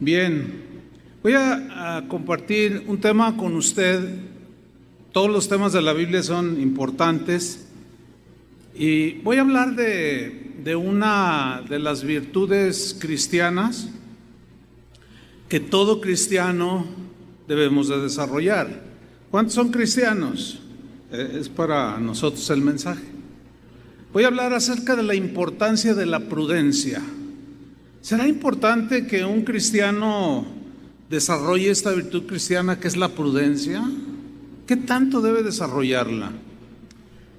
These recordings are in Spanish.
Bien, voy a compartir un tema con usted. Todos los temas de la Biblia son importantes y voy a hablar de una de las virtudes cristianas que todo cristiano debemos de desarrollar. ¿Cuántos son cristianos? Es para nosotros el mensaje. Voy a hablar acerca de la importancia de la prudencia. ¿Será importante que un cristiano desarrolle esta virtud cristiana que es la prudencia? ¿Qué tanto debe desarrollarla?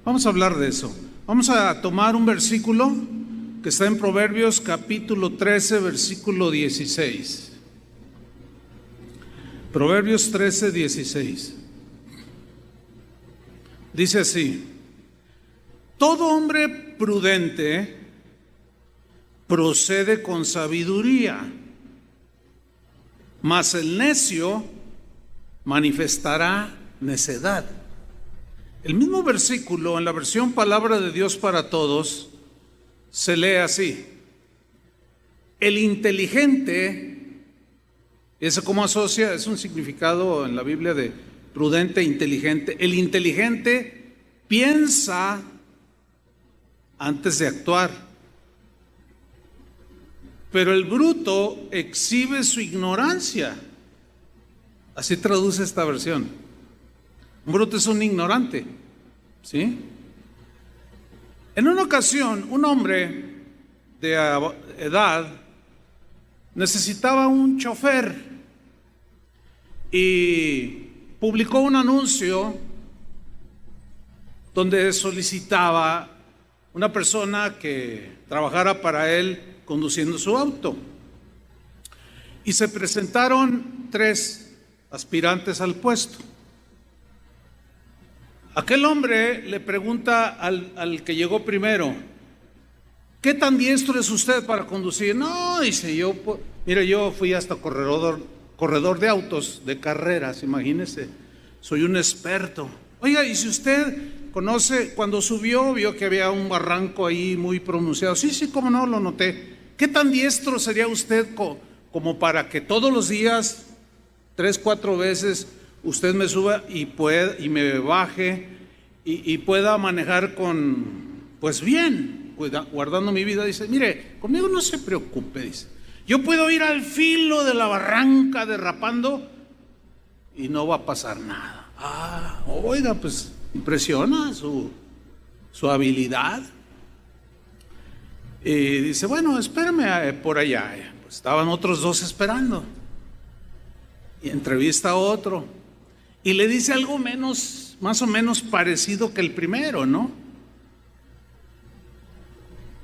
Vamos a hablar de eso. Vamos a tomar un versículo que está en Proverbios capítulo 13, versículo 16. Proverbios 13, 16. Dice así: todo hombre prudente procede con sabiduría, mas el necio manifestará necedad. El mismo versículo en la versión Palabra de Dios para Todos se lee así: el inteligente, ¿eso cómo asocia? Es un significado en la Biblia de prudente, inteligente. El inteligente piensa antes de actuar, pero el bruto exhibe su ignorancia. Así traduce esta versión. Un bruto es un ignorante, ¿sí? En una ocasión, un hombre de edad necesitaba un chofer y publicó un anuncio donde solicitaba una persona que trabajara para él conduciendo su auto. Y se presentaron 3 aspirantes al puesto. Aquel hombre le pregunta al que llegó primero: ¿qué tan diestro es usted para conducir? No, dice, yo fui hasta corredor de autos, de carreras, imagínese, soy un experto. Oiga, y si usted conoce, cuando subió, vio que había un barranco ahí muy pronunciado. Sí, cómo no, lo noté. ¿Qué tan diestro sería usted como para que todos los días, 3, 4 veces, usted me suba y me baje y pueda manejar pues bien, guardando mi vida? Dice, mire, conmigo no se preocupe, dice. Yo puedo ir al filo de la barranca derrapando y no va a pasar nada. Oiga, pues impresiona su habilidad. Y dice, bueno, espérame por allá. Pues estaban otros 2 esperando. Y entrevista a otro. Y le dice algo más o menos parecido que el primero, ¿no?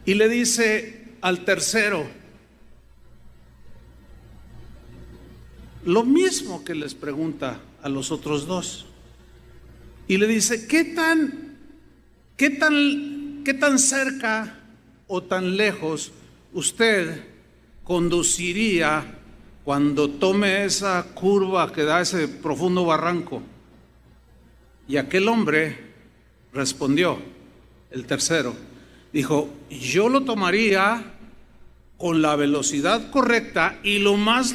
Y le dice al tercero lo mismo que les pregunta a los otros 2. Y le dice, ¿qué tan cerca o tan lejos usted conduciría cuando tome esa curva que da ese profundo barranco? Y aquel hombre respondió, el tercero, dijo, yo lo tomaría con la velocidad correcta y lo más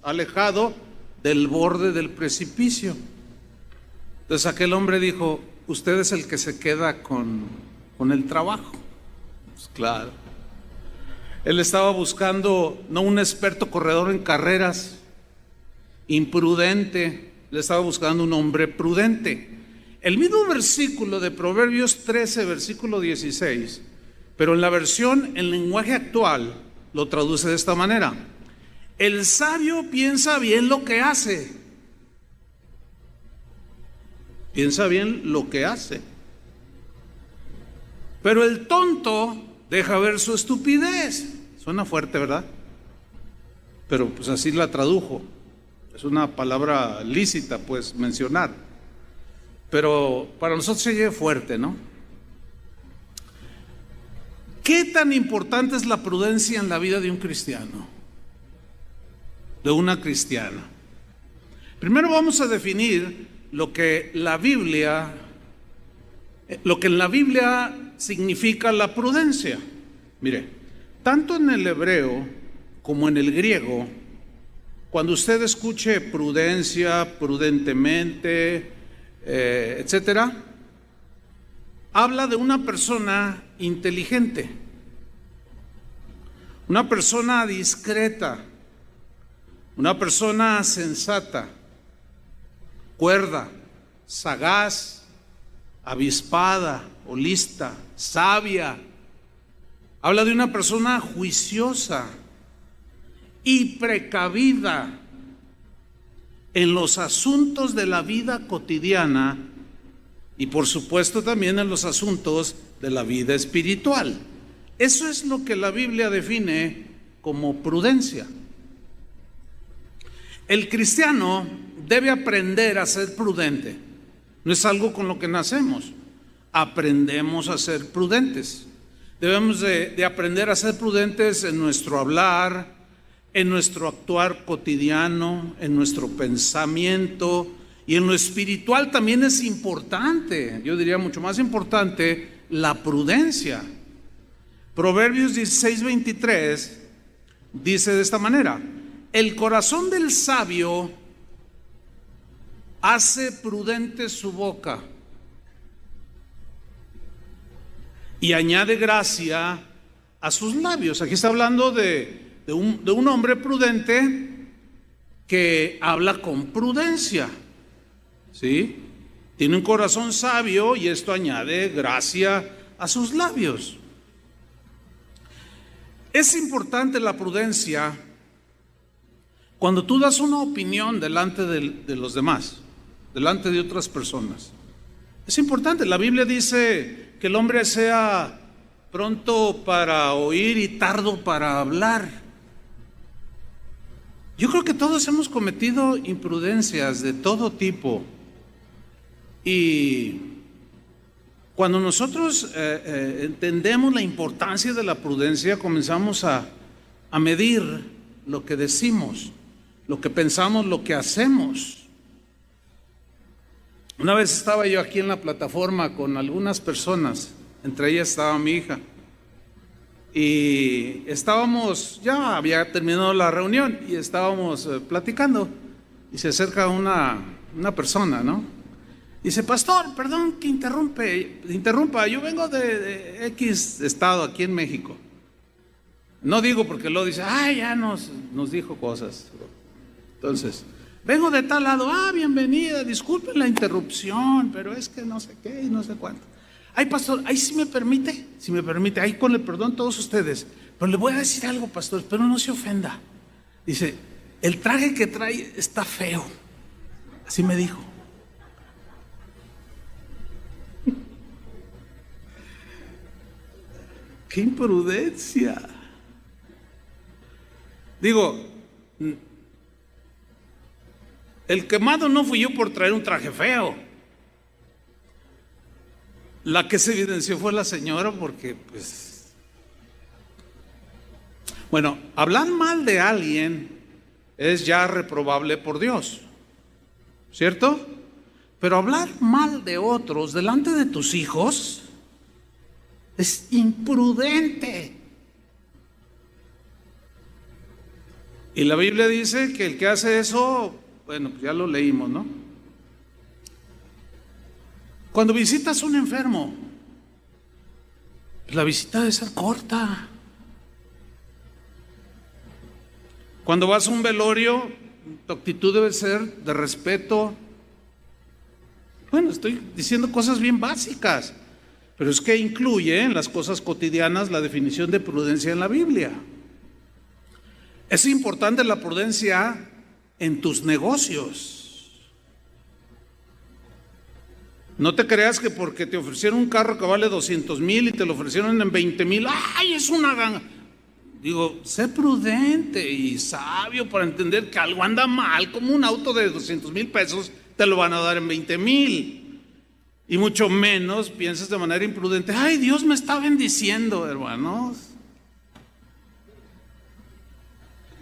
alejado del borde del precipicio. Entonces aquel hombre dijo, usted es el que se queda con el trabajo. Pues claro. Él estaba buscando no un experto corredor en carreras, imprudente, le estaba buscando un hombre prudente. El mismo versículo de Proverbios 13, versículo 16, pero en la versión en lenguaje actual lo traduce de esta manera: el sabio piensa bien lo que hace. Piensa bien lo que hace. Pero el tonto deja ver su estupidez. Suena fuerte, ¿verdad? Pero pues así la tradujo. Es una palabra lícita, pues, mencionar. Pero para nosotros se oye fuerte, ¿no? ¿Qué tan importante es la prudencia en la vida de un cristiano? De una cristiana. Primero vamos a definir lo que en la Biblia significa la prudencia. Mire, tanto en el hebreo como en el griego, cuando usted escuche prudencia, prudentemente, etcétera, habla de una persona inteligente, una persona discreta, una persona sensata, cuerda, sagaz, avispada o lista, sabia. Habla de una persona juiciosa y precavida en los asuntos de la vida cotidiana y por supuesto también en los asuntos de la vida espiritual. Eso es lo que la Biblia define como prudencia. El cristiano debe aprender a ser prudente. No es algo con lo que nacemos. Aprendemos a ser prudentes. Debemos de aprender a ser prudentes en nuestro hablar, en nuestro actuar cotidiano, en nuestro pensamiento, y en lo espiritual también es importante, yo diría mucho más importante, la prudencia. Proverbios 16:23 dice de esta manera: el corazón del sabio hace prudente su boca y añade gracia a sus labios. Aquí está hablando de un hombre prudente que habla con prudencia, ¿sí? Tiene un corazón sabio y esto añade gracia a sus labios. Es importante la prudencia cuando tú das una opinión delante de los demás, delante de otras personas. Es importante. La Biblia dice que el hombre sea pronto para oír y tardo para hablar. Yo creo que todos hemos cometido imprudencias de todo tipo. Y cuando nosotros entendemos la importancia de la prudencia, comenzamos a medir lo que decimos, lo que pensamos, lo que hacemos. Una vez estaba yo aquí en la plataforma con algunas personas, entre ellas estaba mi hija, y estábamos, ya había terminado la reunión y estábamos platicando, y se acerca una persona, ¿no? Dice: pastor, perdón que interrumpa, yo vengo de X estado aquí en México. No digo porque luego dice: ay, ya nos dijo cosas. Entonces, vengo de tal lado. Bienvenida, disculpen la interrupción, pero es que no sé qué y no sé cuánto. Ay, pastor, ahí si me permite, ahí con el perdón todos ustedes, pero le voy a decir algo, pastor, pero no se ofenda. Dice: el traje que trae está feo. Así me dijo. ¡Qué imprudencia! Digo, el quemado no fui yo por traer un traje feo. La que se evidenció fue la señora porque, pues... Bueno, hablar mal de alguien es ya reprobable por Dios, ¿cierto? Pero hablar mal de otros delante de tus hijos es imprudente. Y la Biblia dice que el que hace eso, bueno, pues ya lo leímos, ¿no? Cuando visitas a un enfermo, la visita debe ser corta. Cuando vas a un velorio, tu actitud debe ser de respeto. Bueno, estoy diciendo cosas bien básicas, pero es que incluye en las cosas cotidianas la definición de prudencia en la Biblia. Es importante la prudencia en tus negocios. No te creas que porque te ofrecieron un carro que vale 200,000 y te lo ofrecieron en 20,000, ¡ay, es una ganga! Digo, sé prudente y sabio para entender que algo anda mal. Como un auto de 200,000 pesos te lo van a dar en 20,000. Y mucho menos pienses de manera imprudente: ¡ay, Dios me está bendiciendo, hermanos!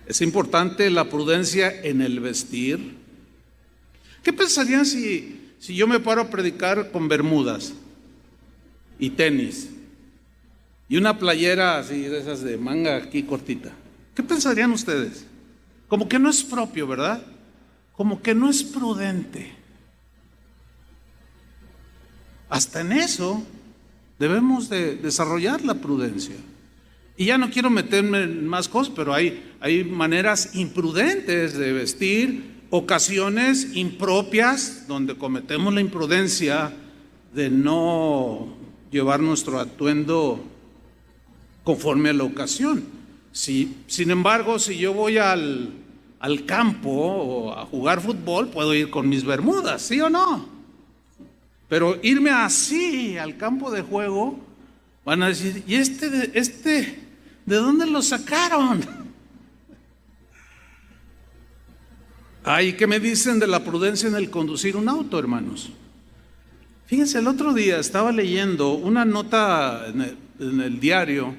Es importante la prudencia en el vestir. ¿Qué pensarían si yo me paro a predicar con bermudas y tenis y una playera así de esas de manga aquí cortita? ¿Qué pensarían ustedes? Como que no es propio, ¿verdad? Como que no es prudente. Hasta en eso debemos de desarrollar la prudencia. Y ya no quiero meterme en más cosas, pero hay maneras imprudentes de vestir, ocasiones impropias donde cometemos la imprudencia de no llevar nuestro atuendo conforme a la ocasión. Sin embargo, si yo voy al campo o a jugar fútbol, puedo ir con mis bermudas, ¿sí o no? Pero irme así al campo de juego, van a decir, ¿y de dónde lo sacaron? Ay, ¿qué me dicen de la prudencia en el conducir un auto, hermanos? Fíjense, el otro día estaba leyendo una nota en el diario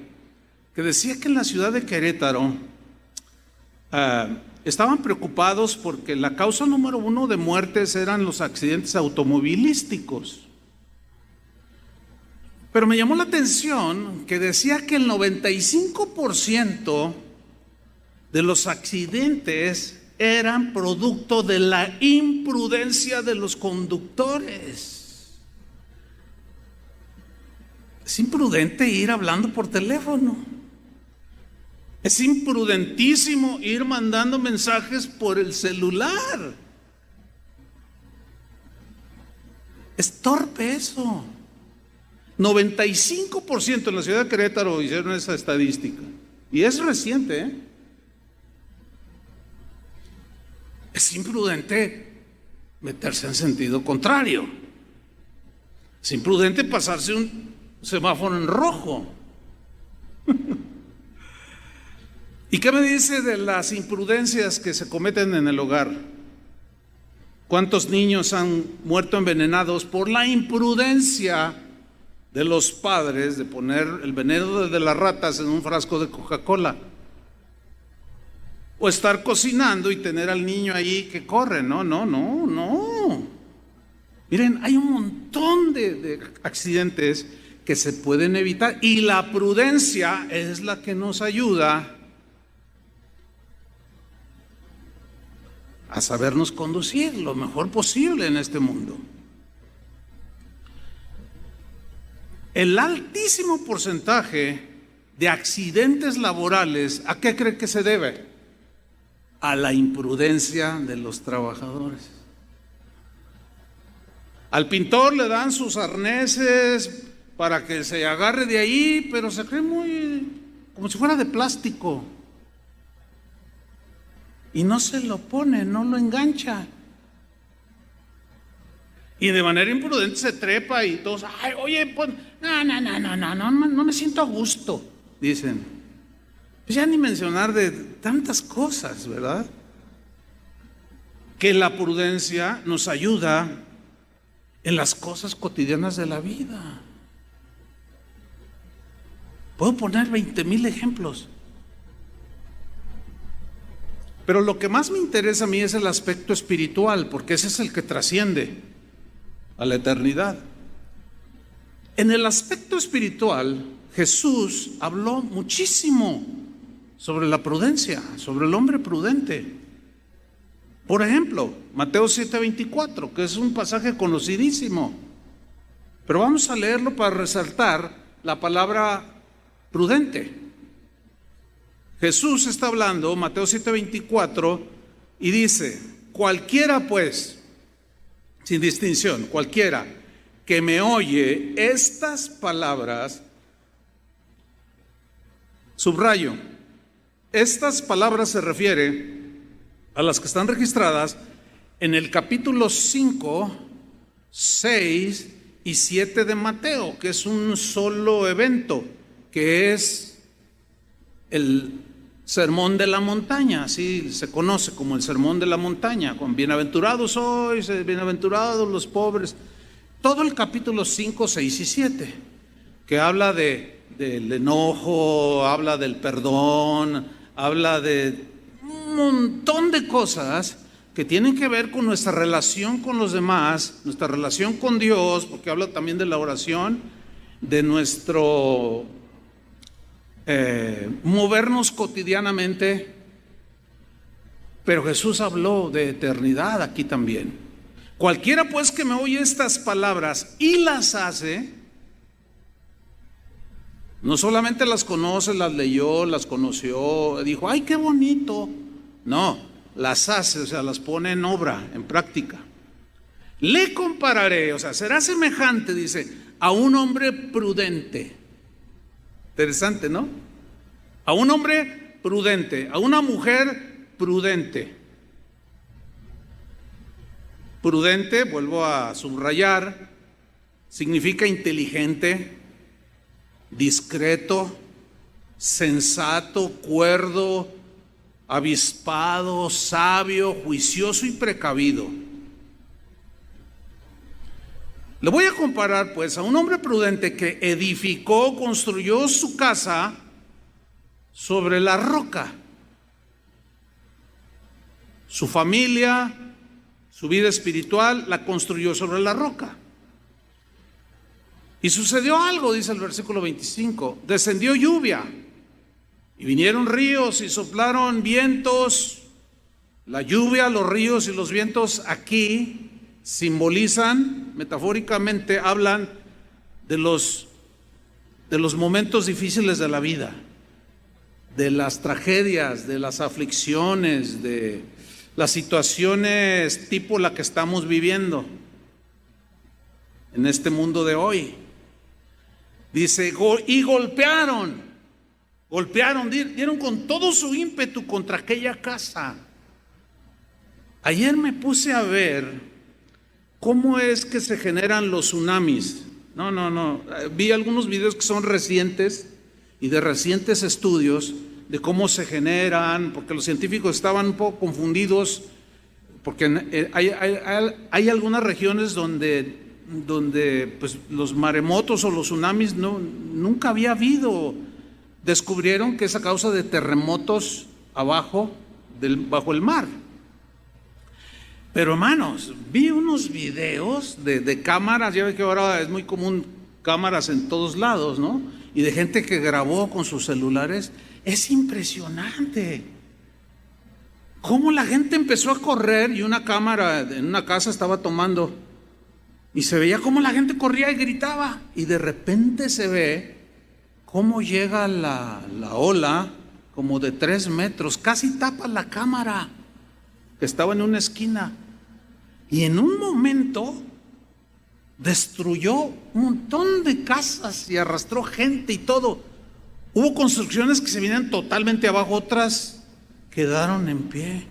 que decía que en la ciudad de Querétaro estaban preocupados porque la causa número 1 de muertes eran los accidentes automovilísticos. Pero me llamó la atención que decía que el 95% de los accidentes eran producto de la imprudencia de los conductores. Es imprudente ir hablando por teléfono. Es imprudentísimo ir mandando mensajes por el celular. Es torpe eso. 95% en la ciudad de Querétaro hicieron esa estadística. Y es reciente, ¿eh? Es imprudente meterse en sentido contrario. Es imprudente pasarse un semáforo en rojo. ¿Y qué me dice de las imprudencias que se cometen en el hogar? ¿Cuántos niños han muerto envenenados por la imprudencia de los padres de poner el veneno de las ratas en un frasco de Coca-Cola? O estar cocinando y tener al niño ahí que corre. No. Miren, hay un montón de accidentes que se pueden evitar y la prudencia es la que nos ayuda a sabernos conducir lo mejor posible en este mundo. El altísimo porcentaje de accidentes laborales, ¿a qué cree que se debe? A la imprudencia de los trabajadores. Al pintor le dan sus arneses para que se agarre de ahí, pero se cree como si fuera de plástico. Y no se lo pone, no lo engancha. Y de manera imprudente se trepa y todos, ay, oye, pues, no me siento a gusto, dicen. Pues ya ni mencionar de tantas cosas, ¿verdad? Que la prudencia nos ayuda en las cosas cotidianas de la vida. Puedo poner 20,000 ejemplos. Pero lo que más me interesa a mí es el aspecto espiritual, porque ese es el que trasciende a la eternidad. En el aspecto espiritual, Jesús habló muchísimo sobre la prudencia, sobre el hombre prudente. Por ejemplo, Mateo 7:24, que es un pasaje conocidísimo, pero vamos a leerlo para resaltar la palabra prudente. Jesús está hablando, Mateo 7:24, y dice, cualquiera pues, sin distinción, cualquiera que me oye estas palabras, subrayo, estas palabras se refiere a las que están registradas en el capítulo 5, 6 y 7 de Mateo, que es un solo evento, que es el Sermón de la Montaña, así se conoce como el Sermón de la Montaña, con bienaventurados sois, bienaventurados los pobres, todo el capítulo 5, 6 y 7, que habla del enojo, habla del perdón, habla de un montón de cosas que tienen que ver con nuestra relación con los demás, nuestra relación con Dios, porque habla también de la oración, de nuestro movernos cotidianamente, pero Jesús habló de eternidad aquí también. Cualquiera pues que me oye estas palabras y las hace, no solamente las conoce, las leyó, las conoció, dijo, ay, qué bonito. No, las hace, o sea, las pone en obra, en práctica. Le compararé, o sea, será semejante, dice, a un hombre prudente. Interesante, ¿no? A un hombre prudente, a una mujer prudente. Prudente, vuelvo a subrayar, significa inteligente, discreto, sensato, cuerdo, avispado, sabio, juicioso y precavido. Le voy a comparar pues a un hombre prudente que edificó, construyó su casa sobre la roca. Su familia, su vida espiritual la construyó sobre la roca. Y sucedió algo, dice el versículo 25, descendió lluvia y vinieron ríos y soplaron vientos. La lluvia, los ríos y los vientos aquí simbolizan, metafóricamente, hablan de los momentos difíciles de la vida, de las tragedias, de las aflicciones, de las situaciones tipo la que estamos viviendo en este mundo de hoy. Dice, y golpearon, dieron con todo su ímpetu contra aquella casa. Ayer me puse a ver cómo es que se generan los tsunamis. No, vi algunos videos que son recientes y de recientes estudios de cómo se generan, porque los científicos estaban un poco confundidos, porque hay algunas regiones donde pues los maremotos o los tsunamis nunca había habido. Descubrieron que es a causa de terremotos bajo el mar. Pero hermanos, vi unos videos de cámaras, ya ve que ahora es muy común cámaras en todos lados, ¿no? Y de gente que grabó con sus celulares. Es impresionante cómo la gente empezó a correr y una cámara en una casa estaba tomando y se veía cómo la gente corría y gritaba, y de repente se ve cómo llega la ola como de 3 metros, casi tapa la cámara que estaba en una esquina, y en un momento destruyó un montón de casas y arrastró gente y todo. Hubo construcciones que se vinieron totalmente abajo, otras quedaron en pie,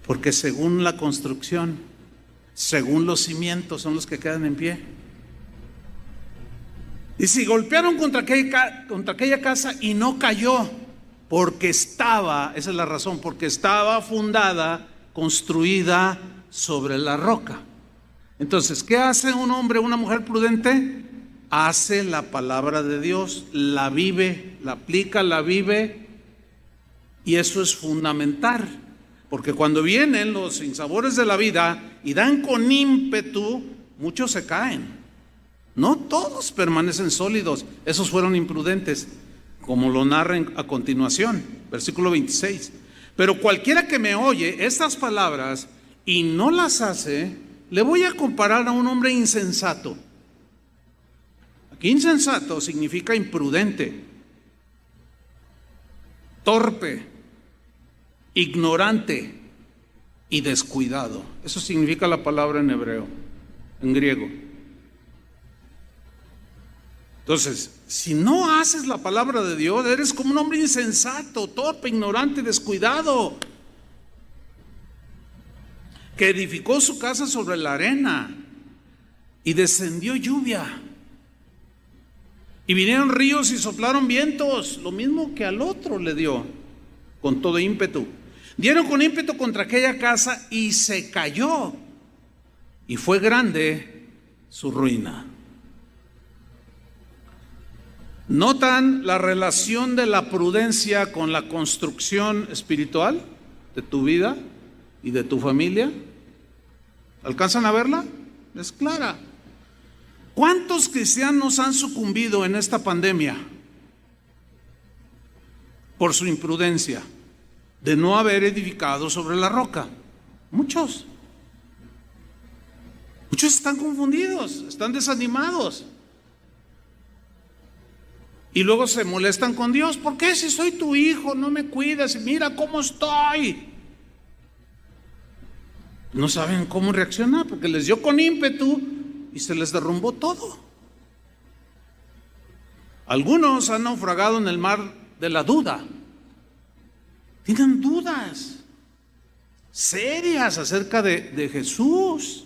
porque según la construcción, según los cimientos son los que quedan en pie. Y si golpearon contra aquella casa y no cayó, porque estaba, esa es la razón, porque estaba fundada, construida sobre la roca. Entonces, ¿qué hace un hombre, una mujer prudente? Hace la palabra de Dios, la vive, la aplica, la vive, y eso es fundamental, porque cuando vienen los sinsabores de la vida y dan con ímpetu, muchos se caen. No todos permanecen sólidos, esos fueron imprudentes, como lo narran a continuación, versículo 26. Pero cualquiera que me oye estas palabras y no las hace, le voy a comparar a un hombre insensato. Aquí insensato significa imprudente, torpe, ignorante y descuidado. Eso significa la palabra en hebreo, en griego. Entonces, si no haces la palabra de Dios, eres como un hombre insensato, torpe, ignorante, descuidado, que edificó su casa sobre la arena y descendió lluvia y vinieron ríos y soplaron vientos, lo mismo que al otro le dio con todo ímpetu. Dieron con ímpetu contra aquella casa y se cayó, y fue grande su ruina. ¿Notan la relación de la prudencia con la construcción espiritual de tu vida y de tu familia? ¿Alcanzan a verla? Es clara. ¿Cuántos cristianos han sucumbido en esta pandemia? por su imprudencia de no haber edificado sobre la roca. Muchos están confundidos, están desanimados. Y luego se molestan con Dios. ¿Por qué si soy tu hijo no me cuidas? Mira cómo estoy. No saben cómo reaccionar porque les dio con ímpetu y se les derrumbó todo. Algunos han naufragado en el mar de la duda. Tienen dudas serias acerca de Jesús.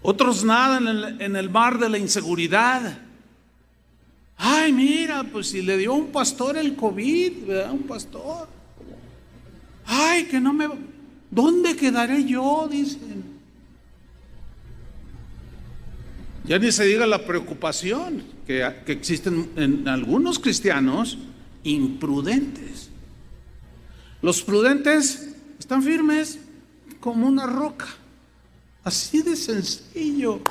Otros nadan en el mar de la inseguridad. Ay, mira, pues si le dio a un pastor el COVID, ¿verdad? Un pastor. Ay, que no me... ¿Dónde quedaré yo? Dicen. Ya ni se diga la preocupación que existen en algunos cristianos imprudentes. Los prudentes están firmes como una roca. Así de sencillo,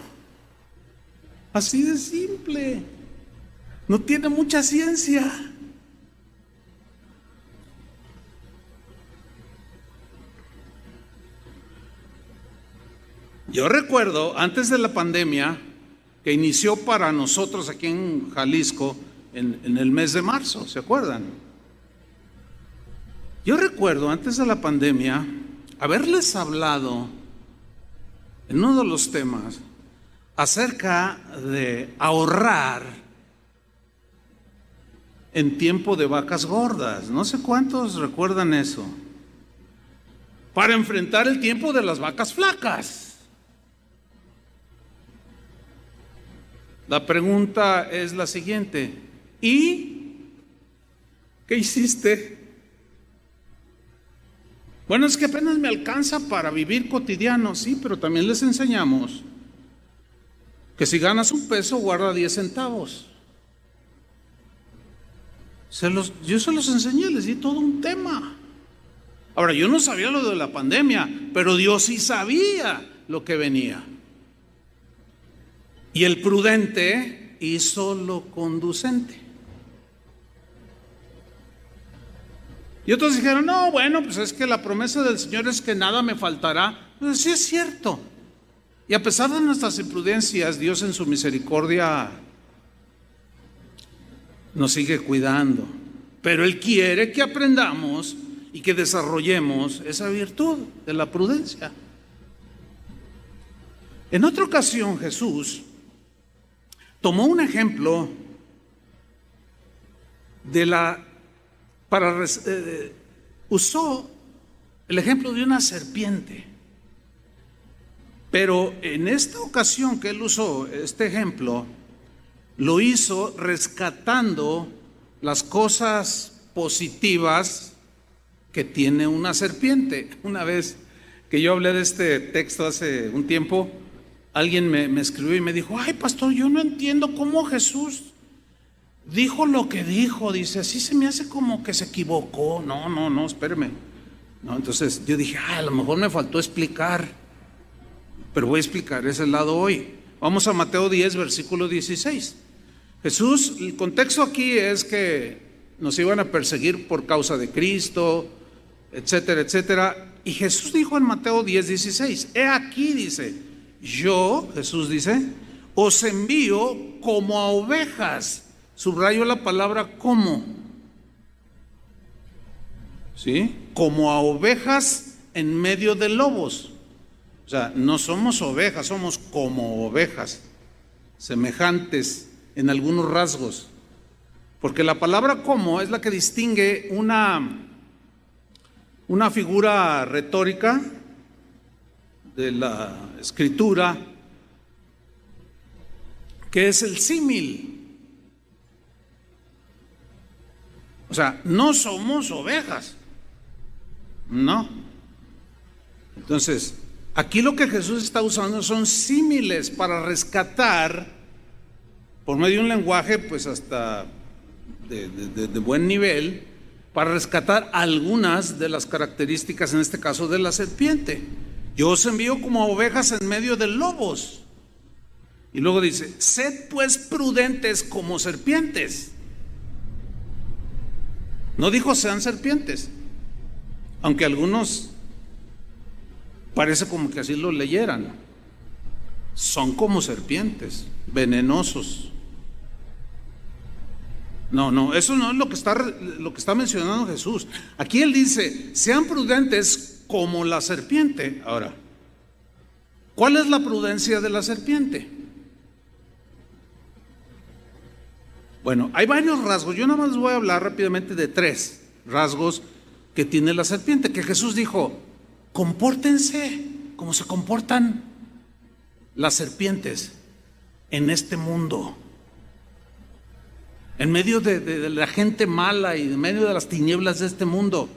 así de simple, no tiene mucha ciencia. Yo recuerdo antes de la pandemia que inició para nosotros aquí en Jalisco en el mes de marzo, ¿se acuerdan? Yo recuerdo antes de la pandemia haberles hablado en uno de los temas acerca de ahorrar en tiempo de vacas gordas. No sé cuántos recuerdan eso. Para enfrentar el tiempo de las vacas flacas. La pregunta es la siguiente: ¿y qué hiciste? Bueno, es que apenas me alcanza para vivir cotidiano. Sí, pero también les enseñamos que si ganas un peso, guarda 10 centavos. Yo se los enseñé, les di todo un tema. Ahora, yo no sabía lo de la pandemia, pero Dios sí sabía lo que venía. Y el prudente hizo lo conducente. Y otros dijeron, no, bueno, pues es que la promesa del Señor es que nada me faltará. Pues sí es cierto. Y a pesar de nuestras imprudencias, Dios en su misericordia nos sigue cuidando. Pero Él quiere que aprendamos y que desarrollemos esa virtud de la prudencia. En otra ocasión Jesús tomó un ejemplo usó el ejemplo de una serpiente. Pero en esta ocasión que él usó este ejemplo, lo hizo rescatando las cosas positivas que tiene una serpiente. Una vez que yo hablé de este texto hace un tiempo, alguien me escribió y me dijo, ay pastor, yo no entiendo cómo Jesús dijo lo que dijo. Dice, así se me hace como que se equivocó. No, espéreme. No, entonces yo dije, a lo mejor me faltó explicar, pero voy a explicar ese lado hoy. Vamos a Mateo 10, versículo 16. Jesús, el contexto aquí es que nos iban a perseguir por causa de Cristo, etcétera, etcétera. Y Jesús dijo en Mateo 10, 16, he aquí, dice, Jesús dice, os envío como a ovejas. Subrayo la palabra como. ¿Sí? Como a ovejas en medio de lobos. O sea, no somos ovejas, somos como ovejas, semejantes en algunos rasgos. Porque la palabra como es la que distingue una figura retórica de la escritura, que es el símil. O sea, no somos ovejas, no. Entonces, aquí lo que Jesús está usando son símiles para rescatar, por medio de un lenguaje pues hasta de buen nivel, para rescatar algunas de las características, en este caso de la serpiente. Yo os envío como ovejas en medio de lobos. Y luego dice, sed pues prudentes como serpientes. No dijo sean serpientes, aunque algunos parece como que así lo leyeran. Son como serpientes, venenosos. No, eso no es lo que está mencionando Jesús. Aquí Él dice, sean prudentes como la serpiente. Ahora, ¿cuál es la prudencia de la serpiente? Bueno, hay varios rasgos. Yo nada más voy a hablar rápidamente de 3 rasgos que tiene la serpiente, que Jesús dijo, compórtense como se comportan las serpientes en este mundo. En medio de la gente mala y en medio de las tinieblas de este mundo,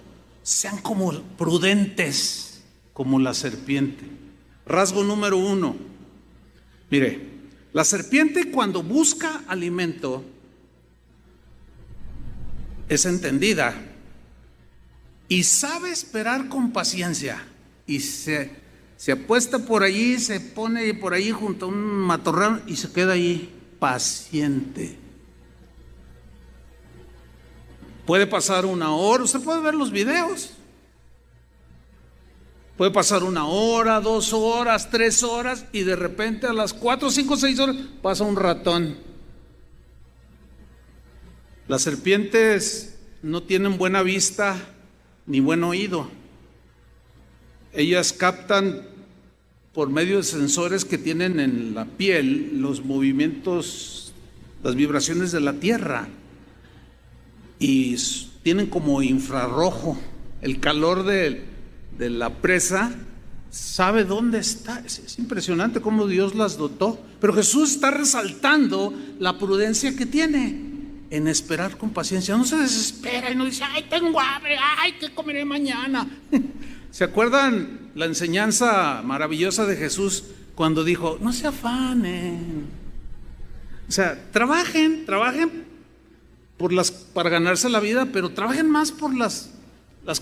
sean como prudentes como la serpiente. Rasgo número 1. Mire, la serpiente cuando busca alimento es entendida y sabe esperar con paciencia, y se apuesta por allí, se pone por ahí junto a un matorral y se queda ahí paciente. Puede pasar 1 hora, usted puede ver los videos. Puede pasar 1 hora, 2 horas, 3 horas, y de repente a las 4, 5, 6 horas pasa un ratón. Las serpientes no tienen buena vista ni buen oído. Ellas captan por medio de sensores que tienen en la piel los movimientos, las vibraciones de la tierra, y tienen como infrarrojo el calor de la presa, sabe dónde está. Es impresionante cómo Dios las dotó. Pero Jesús está resaltando la prudencia que tiene en esperar con paciencia. No se desespera y no dice, ay, tengo hambre, ay, ¿qué comeré mañana? ¿Se acuerdan la enseñanza maravillosa de Jesús cuando dijo, no se afanen? O sea, trabajen para ganarse la vida, pero trabajen más por las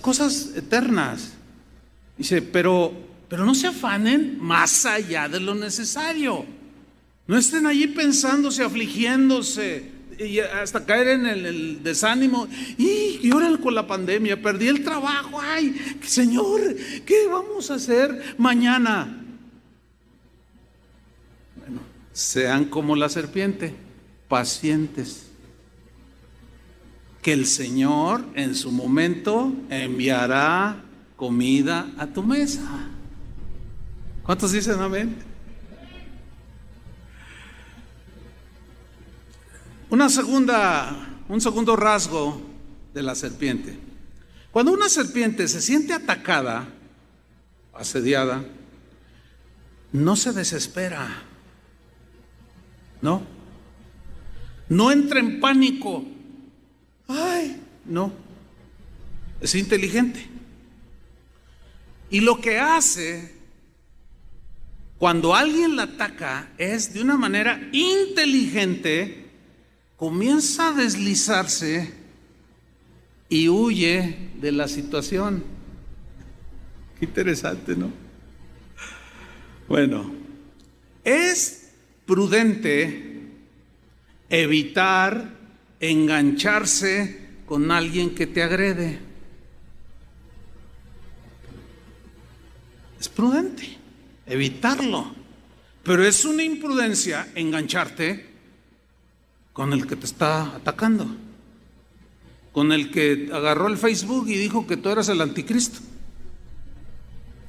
cosas eternas. Dice, pero no se afanen más allá de lo necesario. No estén allí pensándose, afligiéndose, y hasta caer en el desánimo. Y ahora con la pandemia perdí el trabajo. Ay, Señor, ¿qué vamos a hacer mañana? Bueno, sean como la serpiente, pacientes, que el Señor en su momento enviará comida a tu mesa. ¿Cuántos dicen amén? Un segundo rasgo de la serpiente. Cuando una serpiente se siente atacada, asediada, no se desespera, no entra en pánico. Ay, no, es inteligente. Y lo que hace cuando alguien la ataca es de una manera inteligente, comienza a deslizarse y huye de la situación. Qué interesante, ¿no? Bueno, es prudente evitar engancharse con alguien que te agrede. Es prudente evitarlo, pero es una imprudencia engancharte con el que te está atacando, con el que agarró el Facebook y dijo que tú eras el anticristo.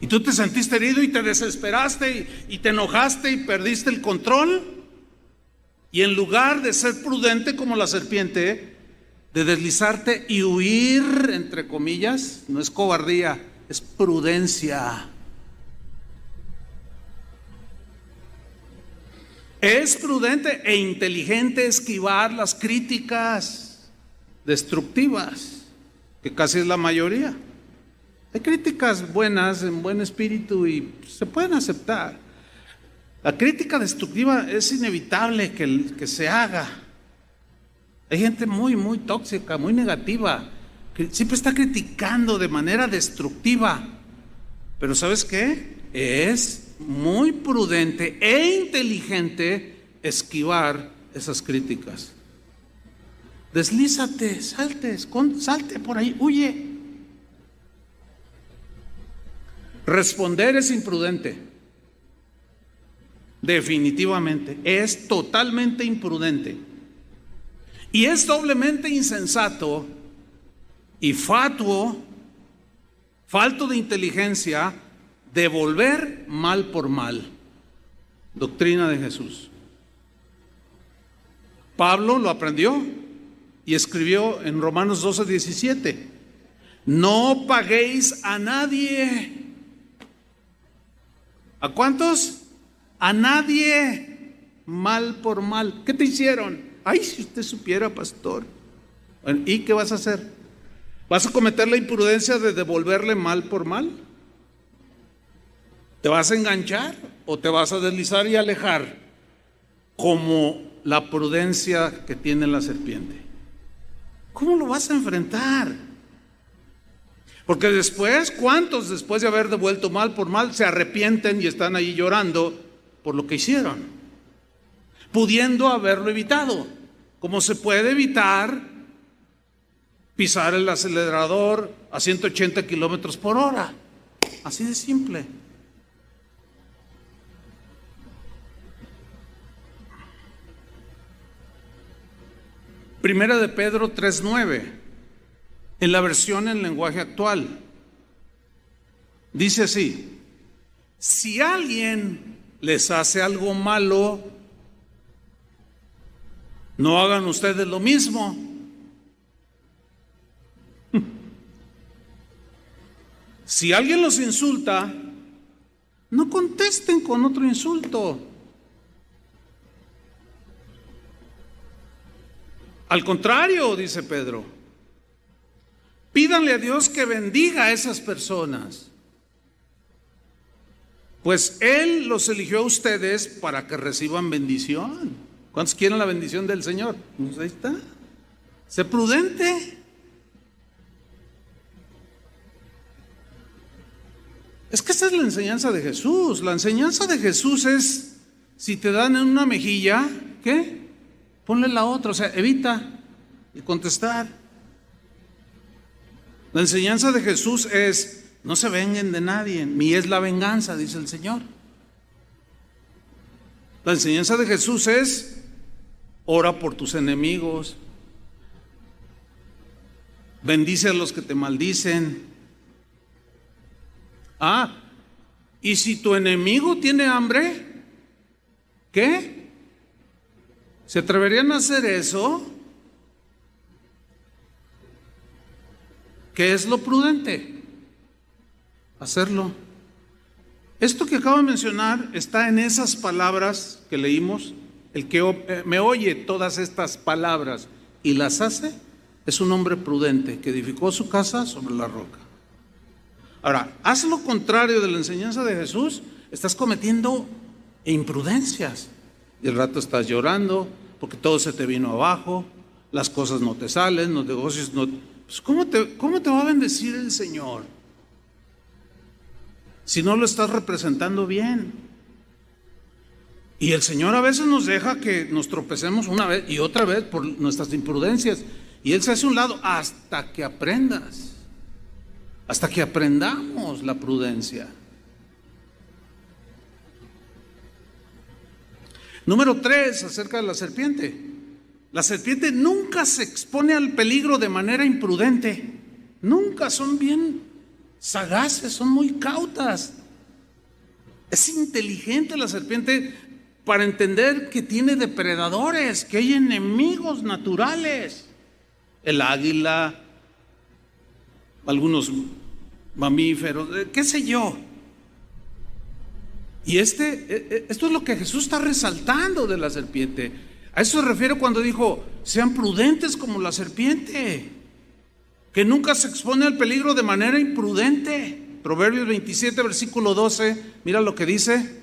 Y tú te sentiste herido y te desesperaste y te enojaste y perdiste el control. Y en lugar de ser prudente como la serpiente, de deslizarte y huir, entre comillas, no es cobardía, es prudencia. Es prudente e inteligente esquivar las críticas destructivas, que casi es la mayoría. Hay críticas buenas, en buen espíritu, y se pueden aceptar. La crítica destructiva es inevitable que se haga. Hay gente muy, muy tóxica, muy negativa, que siempre está criticando de manera destructiva. Pero ¿sabes qué? Es muy prudente e inteligente esquivar esas críticas. Deslízate, salte por ahí, huye. Responder es imprudente. Definitivamente, es totalmente imprudente. Y es doblemente insensato y fatuo, falto de inteligencia, devolver mal por mal. Doctrina de Jesús. Pablo lo aprendió y escribió en Romanos 12:17: no paguéis a nadie. ¿A cuántos? A nadie mal por mal. ¿Qué te hicieron? Ay, si usted supiera, pastor. Bueno, ¿y qué vas a hacer? ¿Vas a cometer la imprudencia de devolverle mal por mal? ¿Te vas a enganchar o te vas a deslizar y alejar como la prudencia que tiene la serpiente? ¿Cómo lo vas a enfrentar? Porque después, ¿cuántos después de haber devuelto mal por mal se arrepienten y están ahí llorando por lo que hicieron? Pudiendo haberlo evitado. ¿Cómo se puede evitar pisar el acelerador a 180 kilómetros por hora? Así de simple. Primera de Pedro 3:9, en la versión en lenguaje actual, dice así: si alguien les hace algo malo, no hagan ustedes lo mismo. Si alguien los insulta, no contesten con otro insulto. Al contrario, dice Pedro, pídanle a Dios que bendiga a esas personas, pues Él los eligió a ustedes para que reciban bendición. ¿Cuántos quieren la bendición del Señor? Pues ahí está. Sé prudente. Es que esa es la enseñanza de Jesús. La enseñanza de Jesús es: si te dan en una mejilla, ¿qué? Ponle la otra, o sea, evita y contestar. La enseñanza de Jesús es: no se vengan de nadie, mía es la venganza, dice el Señor. La enseñanza de Jesús es: ora por tus enemigos, bendice a los que te maldicen. Y si tu enemigo tiene hambre, ¿qué? ¿Se atreverían a hacer eso? ¿Qué es lo prudente? Hacerlo. Esto que acabo de mencionar está en esas palabras que leímos. El que me oye todas estas palabras y las hace es un hombre prudente que edificó su casa sobre la roca. Ahora, haz lo contrario de la enseñanza de Jesús, estás cometiendo imprudencias. Y al rato estás llorando porque todo se te vino abajo, las cosas no te salen, los negocios no... Pues ¿cómo te va a bendecir el Señor si no lo estás representando bien? Y el Señor a veces nos deja que nos tropecemos una vez y otra vez por nuestras imprudencias, y Él se hace a un lado hasta que aprendas, hasta que aprendamos la prudencia. Número 3, acerca de la serpiente. La serpiente nunca se expone al peligro de manera imprudente. Nunca, son bien sagaces, son muy cautas. Es inteligente la serpiente para entender que tiene depredadores, que hay enemigos naturales. El águila, algunos mamíferos, qué sé yo. Y esto es lo que Jesús está resaltando de la serpiente. A eso se refiere cuando dijo: sean prudentes como la serpiente, que nunca se expone al peligro de manera imprudente. Proverbios 27, versículo 12, mira lo que dice: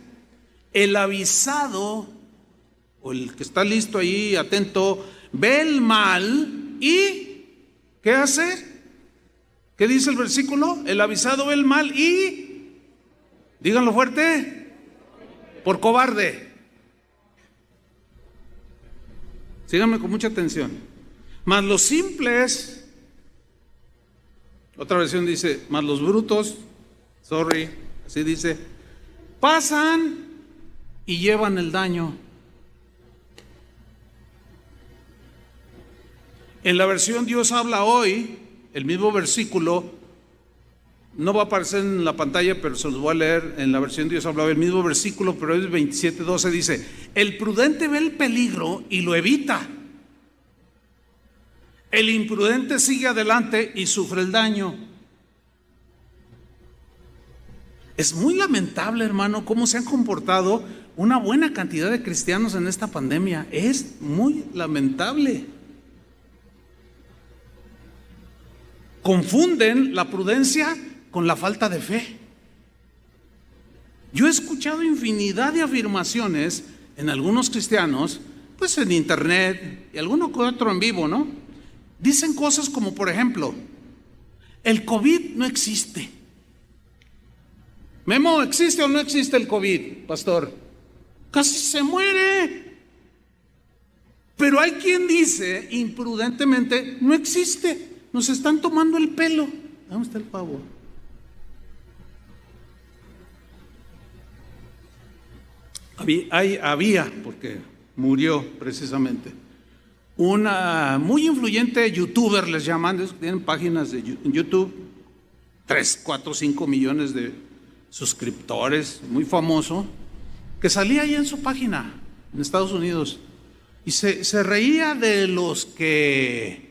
el avisado, o el que está listo ahí, atento, ve el mal y ¿qué hace? ¿Qué dice el versículo? El avisado ve el mal y, díganlo fuerte, por cobarde. Síganme con mucha atención. Mas los simples, otra versión dice, mas los brutos, así dice, pasan y llevan el daño. En la versión Dios habla hoy, el mismo versículo, no va a aparecer en la pantalla, pero se los voy a leer en la versión Dios habla hoy, el mismo versículo, pero es 27:12, dice, el prudente ve el peligro y lo evita. El imprudente sigue adelante y sufre el daño. Es muy lamentable, hermano, cómo se han comportado una buena cantidad de cristianos en esta pandemia. Es muy lamentable. Confunden la prudencia con la falta de fe. Yo he escuchado infinidad de afirmaciones en algunos cristianos, pues en internet y alguno que otro en vivo, ¿no? Dicen cosas como, por ejemplo, el COVID no existe. Memo, ¿existe o no existe el COVID, pastor? Casi se muere. Pero hay quien dice imprudentemente, no existe. Nos están tomando el pelo. ¿Dónde está el pavo? Había, porque murió precisamente, una muy influyente youtuber, les llaman, tienen páginas de YouTube, 3, 4, 5 millones de suscriptores, muy famoso, que salía ahí en su página en Estados Unidos y se reía de los que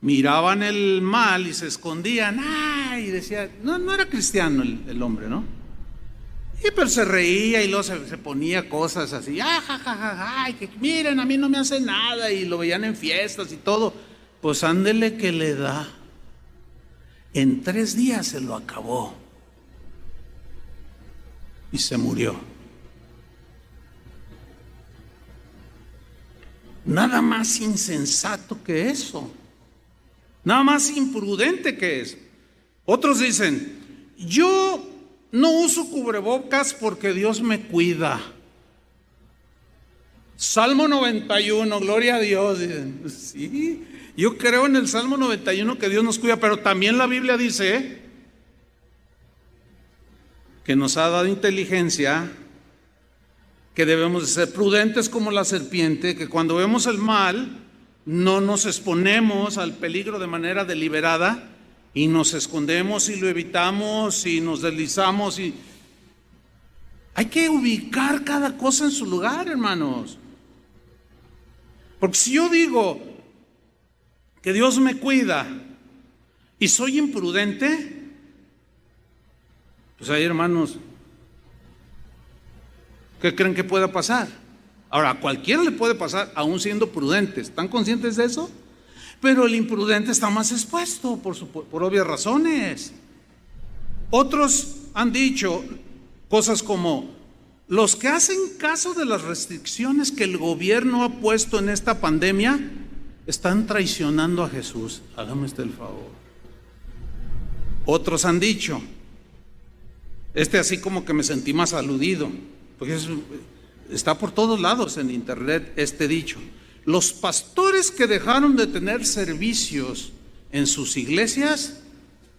miraban el mal y se escondían, y decía, no era cristiano el hombre, ¿no? Pero se reía y luego se ponía cosas así, que miren, a mí no me hace nada, y lo veían en fiestas y todo. Pues ándele que le da. En 3 días se lo acabó y se murió. Nada más insensato que eso, nada más imprudente que eso. Otros dicen, yo no uso cubrebocas porque Dios me cuida. Salmo 91, gloria a Dios. Dicen, sí, yo creo en el Salmo 91 que Dios nos cuida, pero también la Biblia dice que nos ha dado inteligencia, que debemos de ser prudentes como la serpiente, que cuando vemos el mal no nos exponemos al peligro de manera deliberada y nos escondemos y lo evitamos y nos deslizamos. Y hay que ubicar cada cosa en su lugar, hermanos. Porque si yo digo que Dios me cuida y soy imprudente, pues ahí, hermanos, ¿qué creen que pueda pasar? Ahora, a cualquiera le puede pasar, aún siendo prudentes. ¿Están conscientes de eso? Pero el imprudente está más expuesto por obvias razones. Otros han dicho cosas como, los que hacen caso de las restricciones que el gobierno ha puesto en esta pandemia están traicionando a Jesús. Hágame usted el favor. Otros han dicho, así como que me sentí más aludido, porque está por todos lados en internet este dicho. Los pastores que dejaron de tener servicios en sus iglesias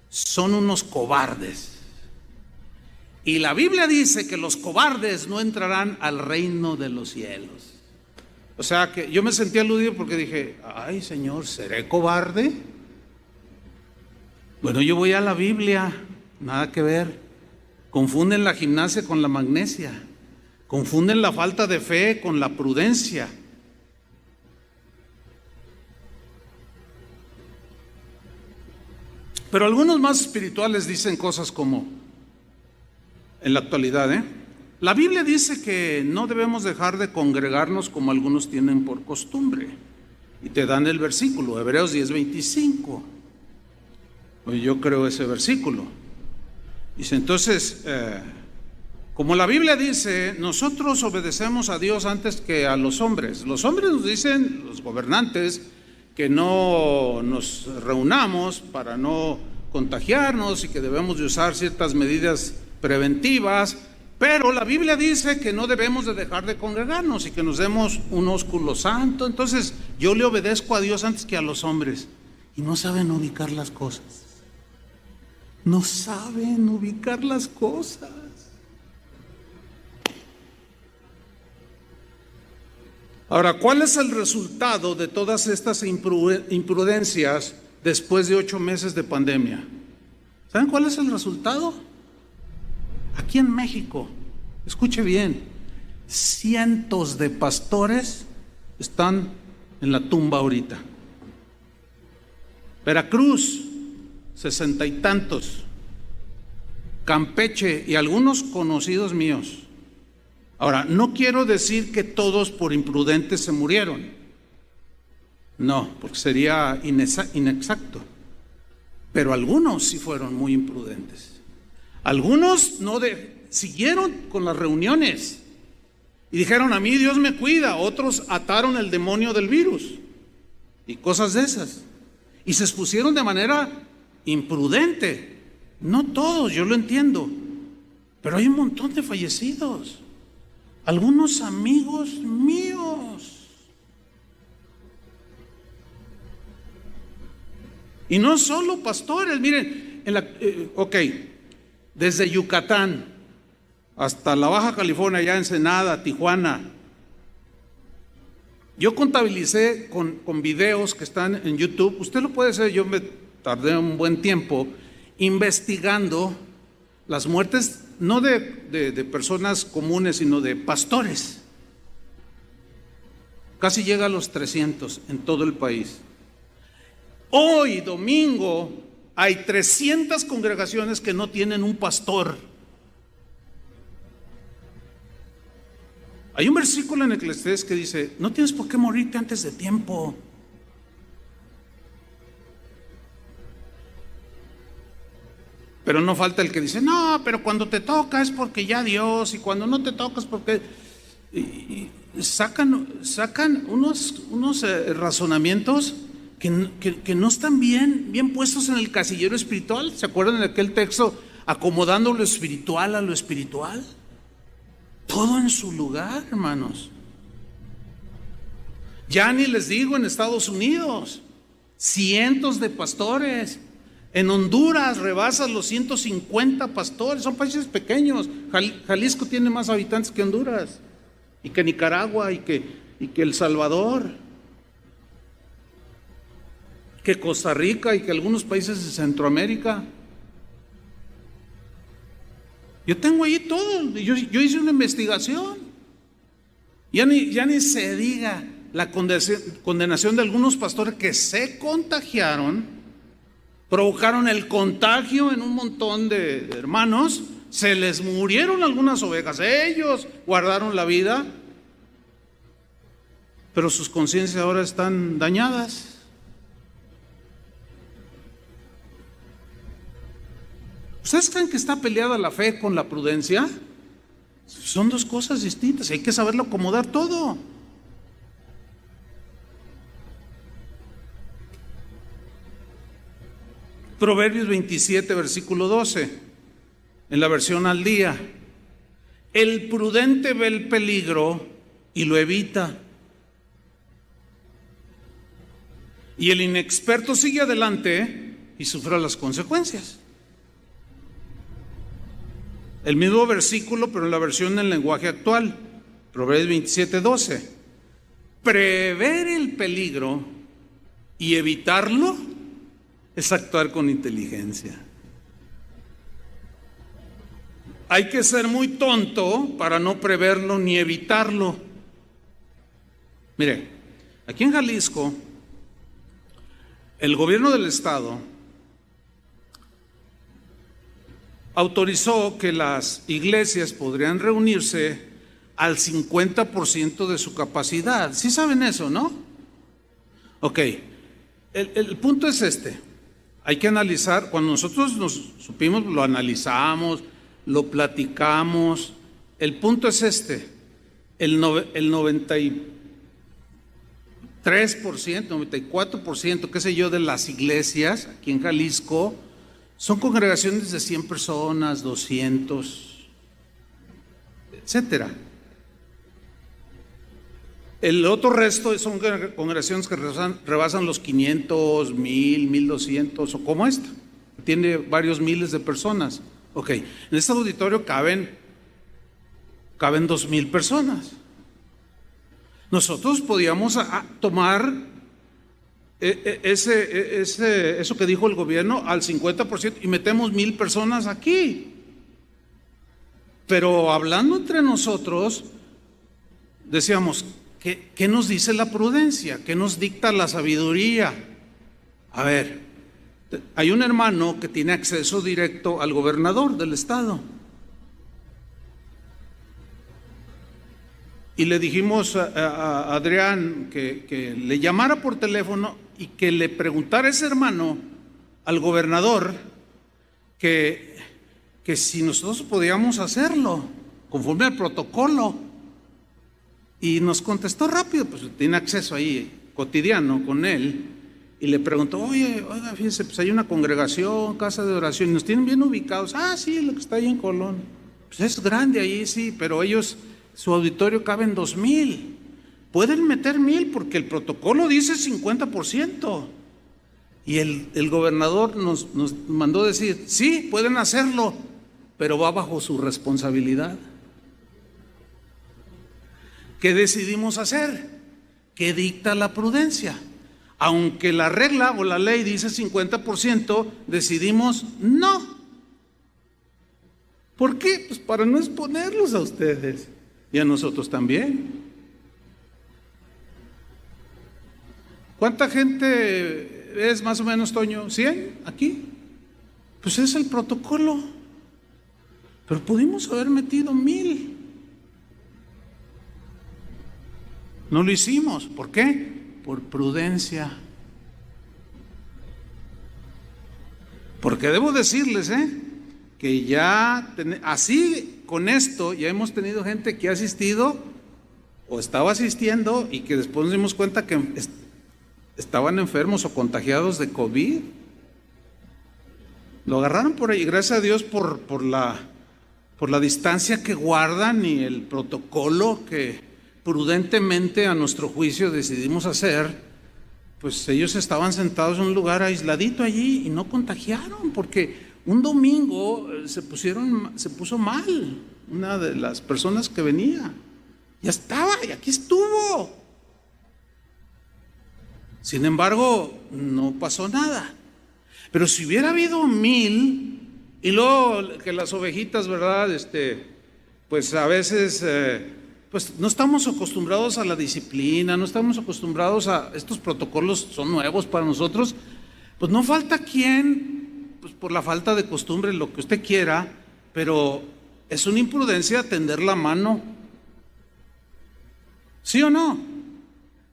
son unos cobardes. Y la Biblia dice que los cobardes no entrarán al reino de los cielos. O sea que yo me sentí aludido porque dije, ay Señor, ¿seré cobarde? Bueno, yo voy a la Biblia, nada que ver. Confunden la gimnasia con la magnesia. Confunden la falta de fe con la prudencia. Pero algunos más espirituales dicen cosas como, en la actualidad, la Biblia dice que no debemos dejar de congregarnos como algunos tienen por costumbre. Y te dan el versículo, Hebreos 10:25. Pues yo creo ese versículo. Dice, entonces, como la Biblia dice, nosotros obedecemos a Dios antes que a los hombres. Los hombres nos dicen, los gobernantes, que no nos reunamos para no contagiarnos y que debemos de usar ciertas medidas preventivas, pero la Biblia dice que no debemos de dejar de congregarnos y que nos demos un ósculo santo. Entonces, Yo le obedezco a Dios antes que a los hombres. Y no saben ubicar las cosas. No saben ubicar las cosas. Ahora, ¿cuál es el resultado de todas estas imprudencias después de 8 meses de pandemia? ¿Saben cuál es el resultado? Aquí en México, escuche bien, cientos de pastores están en la tumba ahorita. Veracruz, 60 y tantos. Campeche y algunos conocidos míos. Ahora, no quiero decir que todos por imprudentes se murieron. No, porque sería inexacto. Pero algunos sí fueron muy imprudentes. Algunos siguieron con las reuniones y dijeron: a mí Dios me cuida. Otros ataron el demonio del virus y cosas de esas. Y se expusieron de manera imprudente. No todos, yo lo entiendo. Pero hay un montón de fallecidos. Algunos amigos míos. Y no solo pastores, miren, desde Yucatán hasta la Baja California, ya Ensenada, Tijuana. Yo contabilicé con videos que están en YouTube. Usted lo puede hacer. Yo me tardé un buen tiempo investigando las muertes, no de personas comunes, sino de pastores. Casi llega a los 300 en todo el país. Hoy, domingo, hay 300 congregaciones que no tienen un pastor. Hay un versículo en Eclesiastés que dice: no tienes por qué morirte antes de tiempo. Pero no falta el que dice: no, pero cuando te toca es porque ya Dios, y cuando no te toca es porque... Y sacan unos razonamientos que no están bien puestos en el casillero espiritual. ¿Se acuerdan de aquel texto? Acomodando lo espiritual a lo espiritual. Todo en su lugar, hermanos. Ya ni les digo en Estados Unidos, cientos de pastores. En Honduras rebasan los 150 pastores. Son países pequeños. Jalisco tiene más habitantes que Honduras, y que Nicaragua, y que El Salvador, que Costa Rica, y que algunos países de Centroamérica. Yo tengo ahí todo. Yo hice una investigación. Ya ni se diga la condenación de algunos pastores que se contagiaron, provocaron el contagio en un montón de hermanos. Se les murieron algunas ovejas. Ellos guardaron la vida, pero sus conciencias ahora están dañadas. ¿Ustedes creen que está peleada la fe con la prudencia? Son dos cosas distintas. Hay que saberlo acomodar todo. Proverbios 27, versículo 12, en la versión al día: el prudente ve el peligro y lo evita, y el inexperto sigue adelante y sufre las consecuencias. El mismo versículo, pero en la versión en lenguaje actual, Proverbios 27, 12. Prever el peligro y evitarlo es actuar con inteligencia. Hay que ser muy tonto para no preverlo ni evitarlo. Mire, aquí en Jalisco, el gobierno del estado autorizó que las iglesias podrían reunirse al 50% de su capacidad. ¿Sí saben eso, no? Ok, el punto es este. Hay que analizar. Cuando nosotros nos supimos, lo analizamos, lo platicamos. El punto es este: el 93%, 94%, qué sé yo, de las iglesias aquí en Jalisco son congregaciones de 100 personas, 200, etcétera. El otro resto son congregaciones que rebasan los 500, 1000, 1200 o como esta. Tiene varios miles de personas. Ok, en este auditorio caben 2000 personas. Nosotros podíamos tomar eso que dijo el gobierno al 50% y metemos 1000 personas aquí. Pero hablando entre nosotros, decíamos, ¿qué nos dice la prudencia? ¿Qué nos dicta la sabiduría? A ver, hay un hermano que tiene acceso directo al gobernador del estado. Y le dijimos a Adrián que le llamara por teléfono y que le preguntara a ese hermano, al gobernador, que si nosotros podíamos hacerlo conforme al protocolo. Y nos contestó rápido, pues tiene acceso ahí cotidiano con él. Y le preguntó, oiga, fíjese, pues hay una congregación, casa de oración, y nos tienen bien ubicados. Ah, sí, lo que está ahí en Colón. Pues es grande ahí, sí, pero ellos, su auditorio caben 2000. Pueden meter 1000 porque el protocolo dice 50%. Y el gobernador nos mandó decir, sí, pueden hacerlo, pero va bajo su responsabilidad. ¿Qué decidimos hacer? ¿Qué dicta la prudencia? Aunque la regla o la ley dice 50%, decidimos no. ¿Por qué? Pues para no exponerlos a ustedes y a nosotros también. ¿Cuánta gente es más o menos, Toño? ¿100 aquí? Pues es el protocolo. Pero pudimos haber metido 1000. No lo hicimos. ¿Por qué? Por prudencia. Porque debo decirles, que ya así con esto ya hemos tenido gente que ha asistido o estaba asistiendo y que después nos dimos cuenta que estaban enfermos o contagiados de COVID. Lo agarraron por ahí, gracias a Dios por la distancia que guardan y el protocolo que prudentemente a nuestro juicio decidimos hacer. Pues ellos estaban sentados en un lugar aisladito allí y no contagiaron, porque un domingo se puso mal una de las personas que venía. Ya estaba y aquí estuvo. Sin embargo, no pasó nada. Pero si hubiera habido 1000 y luego que las ovejitas, ¿verdad? Pues a veces pues no estamos acostumbrados a la disciplina, no estamos acostumbrados a estos protocolos, son nuevos para nosotros. Pues no falta quien, pues por la falta de costumbre, lo que usted quiera, pero es una imprudencia tender la mano. ¿Sí o no?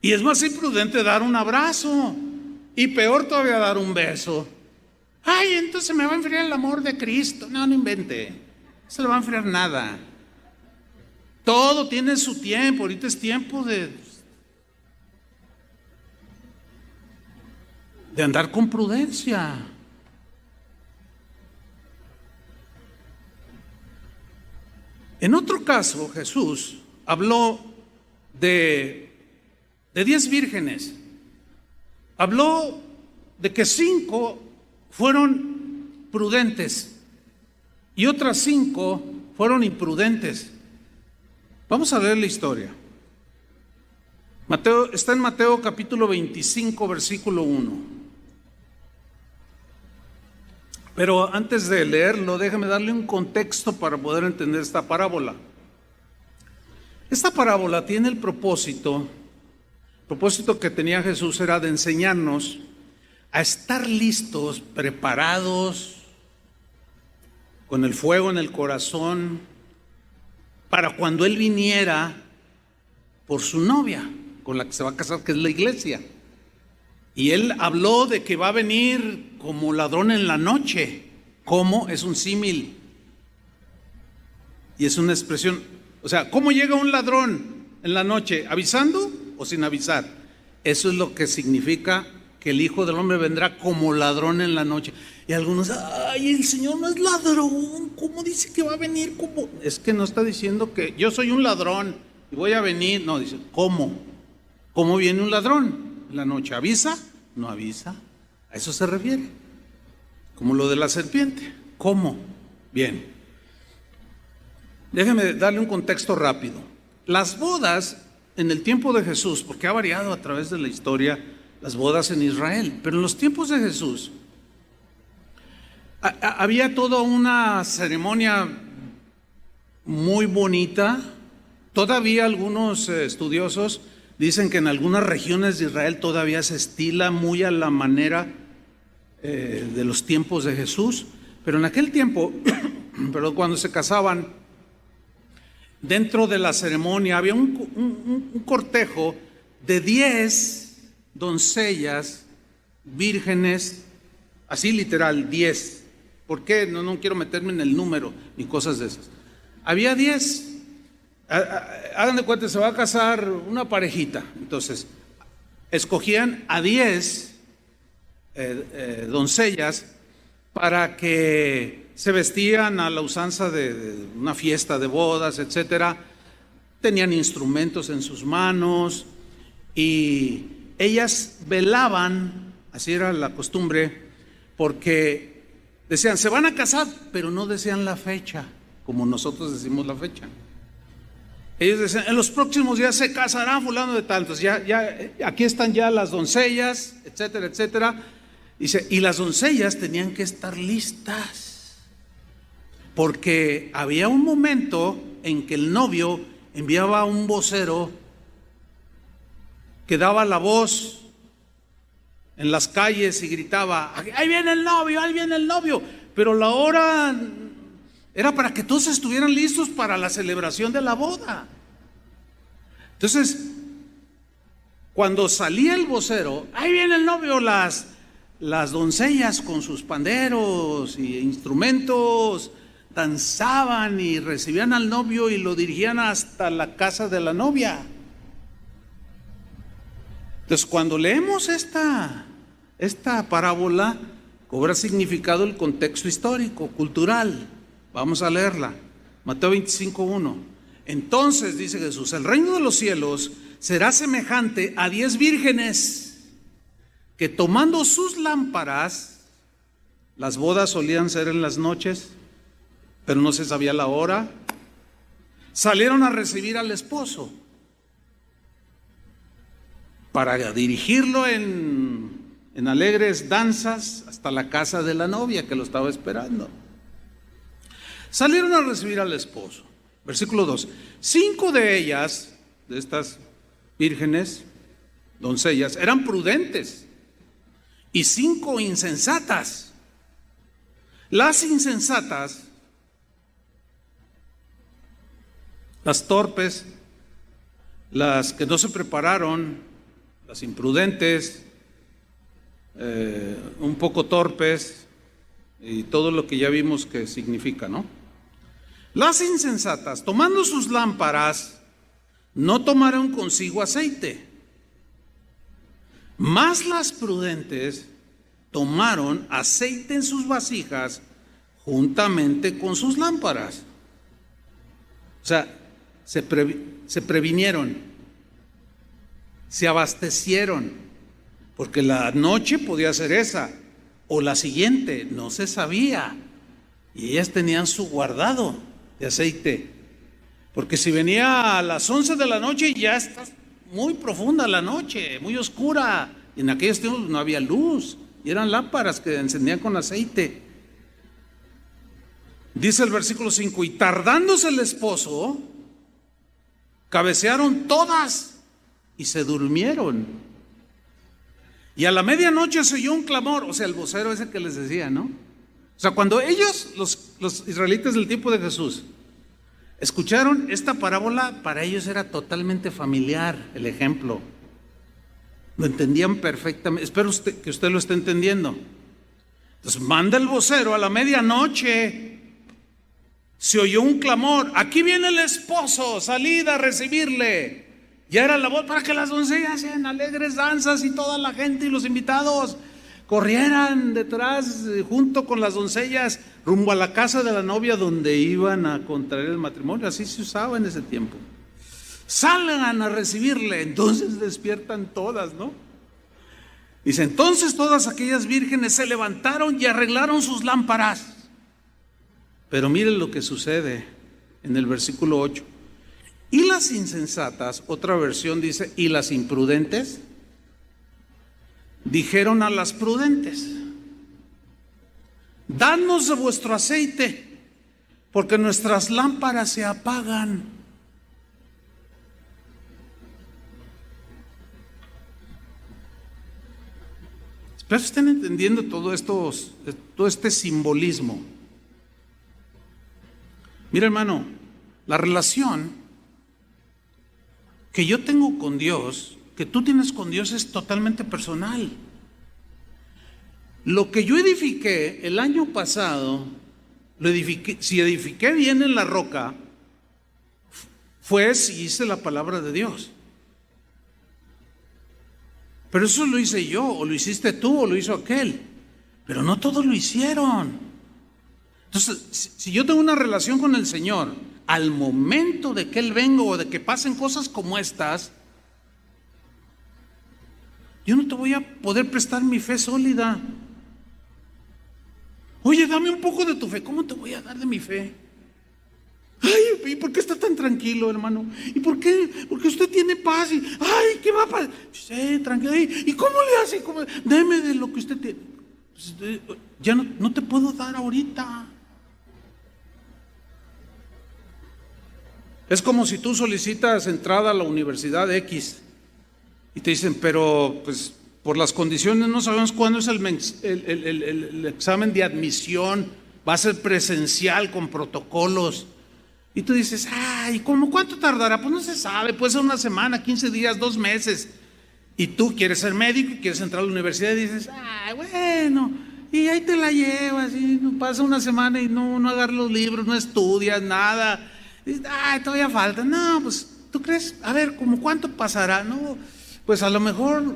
Y es más imprudente dar un abrazo y peor todavía dar un beso. Ay, entonces me va a enfriar el amor de Cristo. No invente, no se le va a enfriar nada. Todo tiene su tiempo. Ahorita es tiempo de andar con prudencia. En otro caso, Jesús habló de 10 vírgenes. Habló de que 5 fueron prudentes y otras 5 fueron imprudentes. Vamos a leer la historia. Está en Mateo capítulo 25, versículo 1. Pero antes de leerlo, déjame darle un contexto para poder entender esta parábola. Esta parábola tiene el propósito que tenía Jesús era de enseñarnos a estar listos, preparados, con el fuego en el corazón, para cuando Él viniera por su novia, con la que se va a casar, que es la iglesia. Y Él habló de que va a venir como ladrón en la noche. ¿Cómo? Es un símil. Y es una expresión. O sea, ¿cómo llega un ladrón en la noche? ¿Avisando o sin avisar? Eso es lo que significa que el Hijo del Hombre vendrá como ladrón en la noche. Y algunos, ay, el Señor no es ladrón, ¿cómo dice que va a venir? ¿Cómo? Es que no está diciendo que yo soy un ladrón y voy a venir. No, dice, ¿cómo? ¿Cómo viene un ladrón en la noche? ¿Avisa? No avisa. A eso se refiere. Como lo de la serpiente. ¿Cómo? Bien. Déjeme darle un contexto rápido. Las bodas en el tiempo de Jesús, porque ha variado a través de la historia las bodas en Israel, pero en los tiempos de Jesús había toda una ceremonia muy bonita. Todavía algunos estudiosos dicen que en algunas regiones de Israel todavía se estila muy a la manera de los tiempos de Jesús, pero en aquel tiempo, pero cuando se casaban, dentro de la ceremonia había un cortejo de 10 doncellas vírgenes, así literal, 10. ¿Por qué? No quiero meterme en el número ni cosas de esas. Había 10. Hagan de cuenta, se va a casar una parejita. Entonces, escogían a 10 doncellas para que se vestían a la usanza de una fiesta de bodas, etcétera. Tenían instrumentos en sus manos y ellas velaban, así era la costumbre, porque decían, se van a casar, pero no decían la fecha, como nosotros decimos la fecha. Ellos decían, en los próximos días se casará fulano de tantos, ya aquí están ya las doncellas, etcétera, etcétera. Dice, y las doncellas tenían que estar listas, porque había un momento en que el novio enviaba a un vocero que daba la voz en las calles y gritaba, ahí viene el novio, ahí viene el novio. Pero la hora era para que todos estuvieran listos para la celebración de la boda. Entonces, cuando salía el vocero, ahí viene el novio, las doncellas con sus panderos y instrumentos danzaban y recibían al novio y lo dirigían hasta la casa de la novia. Entonces, cuando leemos esta parábola, cobra significado el contexto histórico, cultural. Vamos a leerla. Mateo 25:1. Entonces, dice Jesús, el reino de los cielos será semejante a 10 vírgenes que tomando sus lámparas, las bodas solían ser en las noches, pero no se sabía la hora, salieron a recibir al esposo para dirigirlo en alegres danzas hasta la casa de la novia que lo estaba esperando. Salieron a recibir al esposo. Versículo 2. 5 de ellas, de estas vírgenes, doncellas, eran prudentes y 5 insensatas. Las insensatas, las torpes, las que no se prepararon, las imprudentes, un poco torpes y todo lo que ya vimos que significa, ¿no? Las insensatas, tomando sus lámparas, no tomaron consigo aceite, mas las prudentes tomaron aceite en sus vasijas juntamente con sus lámparas. O sea, se previnieron, se abastecieron, porque la noche podía ser esa o la siguiente, no se sabía, y ellas tenían su guardado de aceite, porque si venía a las 11 de la noche ya está muy profunda la noche, muy oscura, y en aquellos tiempos no había luz y eran lámparas que encendían con aceite. Dice el versículo 5, y tardándose el esposo, cabecearon todas y se durmieron. Y a la medianoche se oyó un clamor, o sea, el vocero ese que les decía, ¿no? O sea, cuando ellos, los israelitas del tiempo de Jesús, escucharon esta parábola, para ellos era totalmente familiar el ejemplo. Lo entendían perfectamente. Espero que usted lo esté entendiendo. Entonces manda el vocero a la medianoche. Se oyó un clamor, aquí viene el esposo, salid a recibirle. Ya era la voz para que las doncellas hacían alegres danzas y toda la gente y los invitados corrieran detrás junto con las doncellas rumbo a la casa de la novia donde iban a contraer el matrimonio. Así se usaba en ese tiempo. salgan a recibirle. Entonces despiertan todas, ¿no? Dice, entonces todas aquellas vírgenes se levantaron y arreglaron sus lámparas. Pero miren lo que sucede en el versículo 8. Y las insensatas, otra versión dice, y las imprudentes, dijeron a las prudentes, danos de vuestro aceite, porque nuestras lámparas se apagan. Espero estén entendiendo todo este simbolismo. Mira, hermano, la relación que yo tengo con Dios, que tú tienes con Dios, es totalmente personal. Lo que yo edifiqué el año pasado, si edifiqué bien en la roca, fue si hice la palabra de Dios. Pero eso lo hice yo, o lo hiciste tú, o lo hizo aquel. Pero no todos lo hicieron. Entonces, si yo tengo una relación con el Señor, al momento de que Él venga o de que pasen cosas como estas, yo no te voy a poder prestar mi fe sólida. Oye, dame un poco de tu fe. ¿Cómo te voy a dar de mi fe? Ay, ¿y por qué está tan tranquilo, hermano? ¿Y por qué? Porque usted tiene paz. Ay, ¿qué va a pasar? Sí, tranquilo. ¿Y cómo le hace? Deme de lo que usted tiene. Pues, ya no te puedo dar ahorita. Es como si tú solicitas entrada a la universidad X y te dicen, pero pues por las condiciones no sabemos cuándo es el examen de admisión, va a ser presencial con protocolos. Y tú dices, ay, ¿cuánto tardará? Pues no se sabe, puede ser una semana, 15 días, 2 meses. Y tú quieres ser médico y quieres entrar a la universidad y dices, ay, bueno, y ahí te la llevas, y pasa una semana y no agarras los libros, no estudias nada. Ay, todavía falta. No, pues, ¿tú crees? A ver, ¿cuánto pasará? No, pues a lo mejor,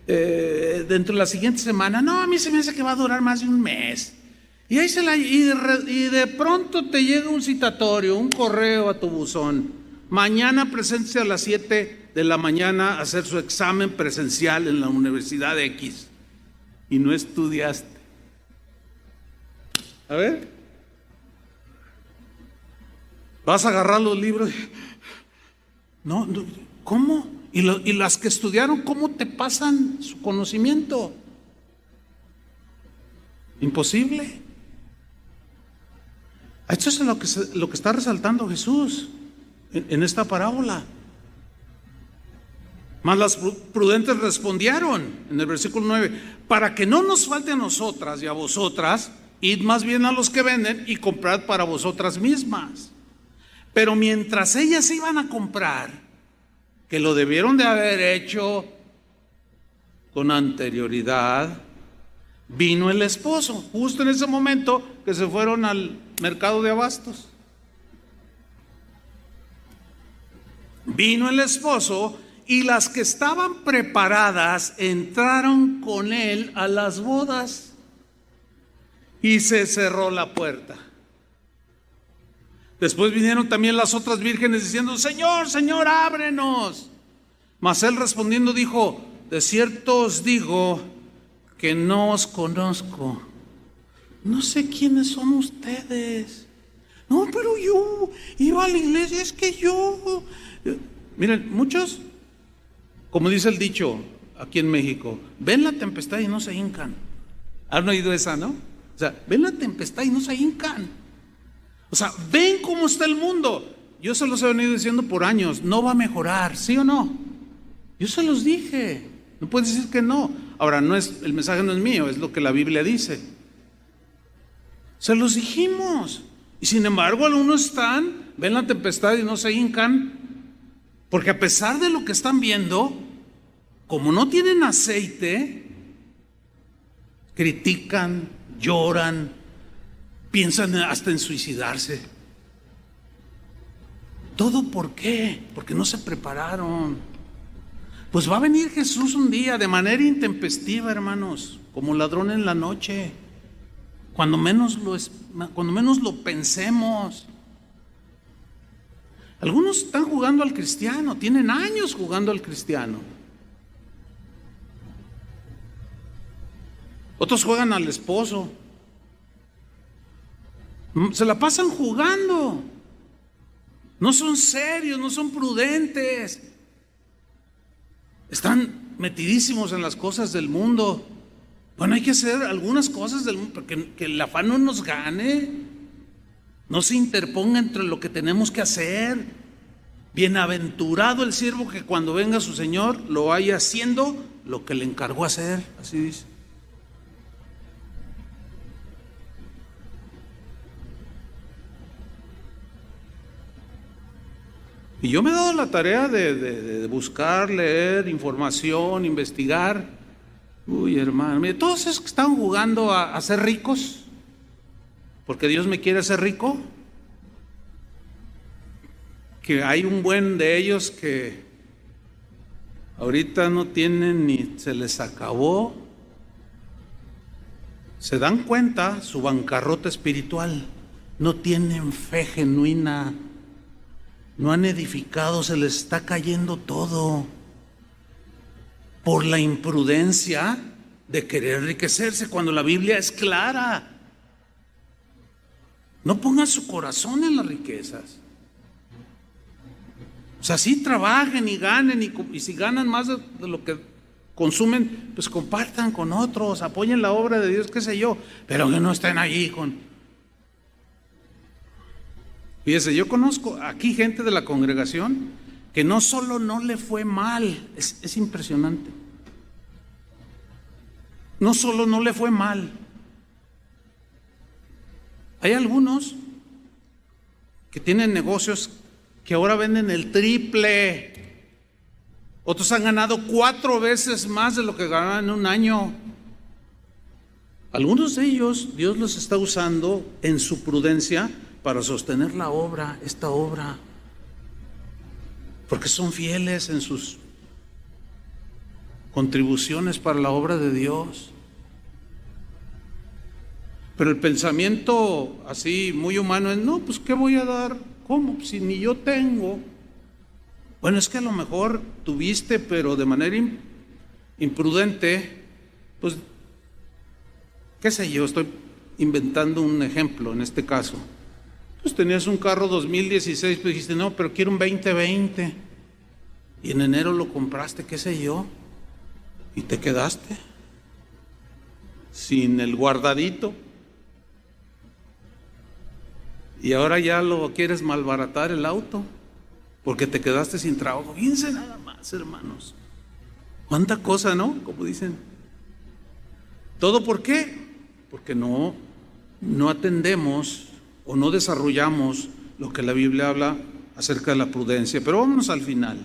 dentro de la siguiente semana. No, a mí se me hace que va a durar más de un mes. Y ahí y de pronto te llega un citatorio, un correo a tu buzón. Mañana preséntese a las 7 de la mañana a hacer su examen presencial en la Universidad X. Y no estudiaste. A ver. Vas a agarrar los libros. No, ¿cómo? Y las que estudiaron, ¿cómo te pasan su conocimiento? Imposible. Esto es lo que está resaltando Jesús en esta parábola. Mas las prudentes respondieron en el versículo 9, para que no nos falte a nosotras y a vosotras, id más bien a los que venden y comprad para vosotras mismas. Pero mientras ellas iban a comprar, que lo debieron de haber hecho con anterioridad, vino el esposo, justo en ese momento que se fueron al mercado de abastos. Vino el esposo y las que estaban preparadas entraron con él a las bodas y se cerró la puerta. Después vinieron también las otras vírgenes diciendo, Señor, Señor, ábrenos. Mas él respondiendo dijo, de cierto os digo que no os conozco. No sé quiénes son ustedes. No, pero yo iba a la iglesia, es que yo... Miren, muchos, como dice el dicho aquí en México, ven la tempestad y no se hincan. ¿Han oído esa, no? O sea, ven la tempestad y no se hincan. O sea, ven cómo está el mundo. Yo se los he venido diciendo por años, no va a mejorar, ¿sí o no? Yo se los dije, no puedes decir que no. Ahora, el mensaje no es mío, es lo que la Biblia dice. Se los dijimos. Y sin embargo, algunos ven la tempestad y no se hincan, porque a pesar de lo que están viendo, como no tienen aceite, critican, lloran, piensan hasta en suicidarse. ¿Todo por qué? Porque no se prepararon. Pues va a venir Jesús un día de manera intempestiva, hermanos, como ladrón en la noche, cuando menos lo pensemos. Algunos están jugando al cristiano, tienen años jugando al cristiano. Otros juegan al esposo. Se la pasan jugando. No son serios, no son prudentes. Están metidísimos en las cosas del mundo. Bueno, hay que hacer algunas cosas del mundo, porque que el afán no nos gane, no se interponga entre lo que tenemos que hacer. Bienaventurado el siervo que cuando venga su Señor lo vaya haciendo lo que le encargó hacer, así dice. Y yo me he dado la tarea de buscar, leer información, investigar. Uy, hermano, mire, todos esos que están jugando a ser ricos, porque Dios me quiere hacer rico, que hay un buen de ellos que ahorita no tienen ni se les acabó, se dan cuenta su bancarrota espiritual, no tienen fe genuina, no han edificado, se les está cayendo todo por la imprudencia de querer enriquecerse cuando la Biblia es clara. No pongan su corazón en las riquezas. O sea, sí trabajen y ganen, y si ganan más de lo que consumen, pues compartan con otros, apoyen la obra de Dios, qué sé yo, pero que no estén allí con... Fíjese, yo conozco aquí gente de la congregación que no solo no le fue mal, es impresionante. No solo no le fue mal. Hay algunos que tienen negocios que ahora venden el triple. Otros han ganado 4 veces más de lo que ganaban en un año. Algunos de ellos, Dios los está usando en su prudencia para sostener la obra, esta obra, porque son fieles en sus contribuciones para la obra de Dios. Pero el pensamiento así muy humano es, no, pues ¿qué voy a dar? ¿Cómo? Si ni yo tengo. Bueno, es que a lo mejor tuviste, pero de manera imprudente, pues, qué sé yo, estoy inventando un ejemplo en este caso. Pues tenías un carro 2016, pues dijiste, no, pero quiero un 2020. Y en enero lo compraste, qué sé yo, y te quedaste sin el guardadito. Y ahora ya lo quieres malbaratar el auto, porque te quedaste sin trabajo. Fíjense nada más, hermanos. Cuánta cosa, ¿no? Como dicen. ¿Todo por qué? Porque no atendemos o no desarrollamos lo que la Biblia habla acerca de la prudencia. Pero vámonos al final.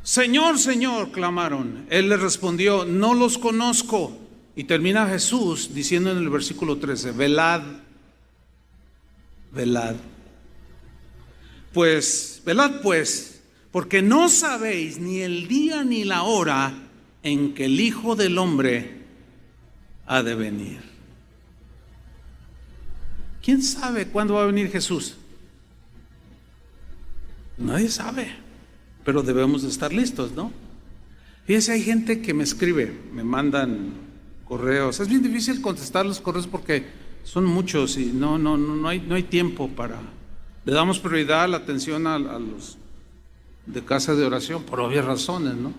Señor, Señor, clamaron. Él les respondió, no los conozco. Y termina Jesús diciendo en el versículo 13, velad, velad. Pues, velad pues, porque no sabéis ni el día ni la hora en que el Hijo del Hombre ha de venir. ¿Quién sabe cuándo va a venir Jesús? Nadie sabe, pero debemos de estar listos, ¿no? Fíjense, hay gente que me escribe, me mandan correos. Es bien difícil contestar los correos porque son muchos y no hay tiempo para... Le damos prioridad a la atención a los de casa de oración por obvias razones, ¿no?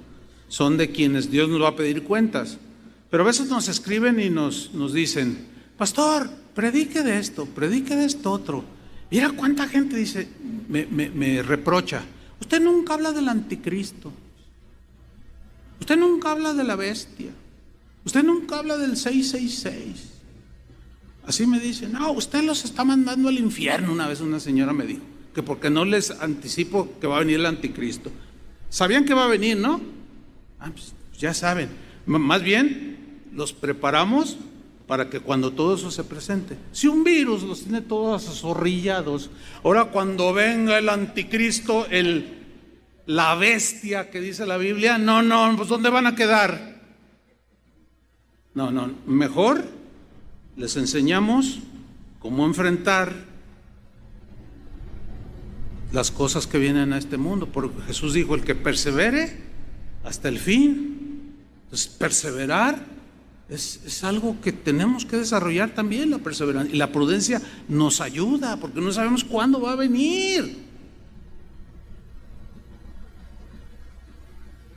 Son de quienes Dios nos va a pedir cuentas. Pero a veces nos escriben y nos dicen, pastor, predique de esto otro. Mira cuánta gente dice, me reprocha, usted nunca habla del anticristo, usted nunca habla de la bestia, usted nunca habla del 666. Así me dicen, no, usted los está mandando al infierno. Una vez una señora me dijo, que porque no les anticipo que va a venir el anticristo. Sabían que va a venir, ¿no? Pues ya saben. Más bien, los preparamos para que cuando todo eso se presente. Si un virus los tiene todos azorrillados, ahora cuando venga el anticristo, la bestia que dice la Biblia, no, pues ¿dónde van a quedar? No, mejor les enseñamos cómo enfrentar las cosas que vienen a este mundo, porque Jesús dijo: el que persevere hasta el fin. Entonces, perseverar es algo que tenemos que desarrollar también, la perseverancia. Y la prudencia nos ayuda, porque no sabemos cuándo va a venir.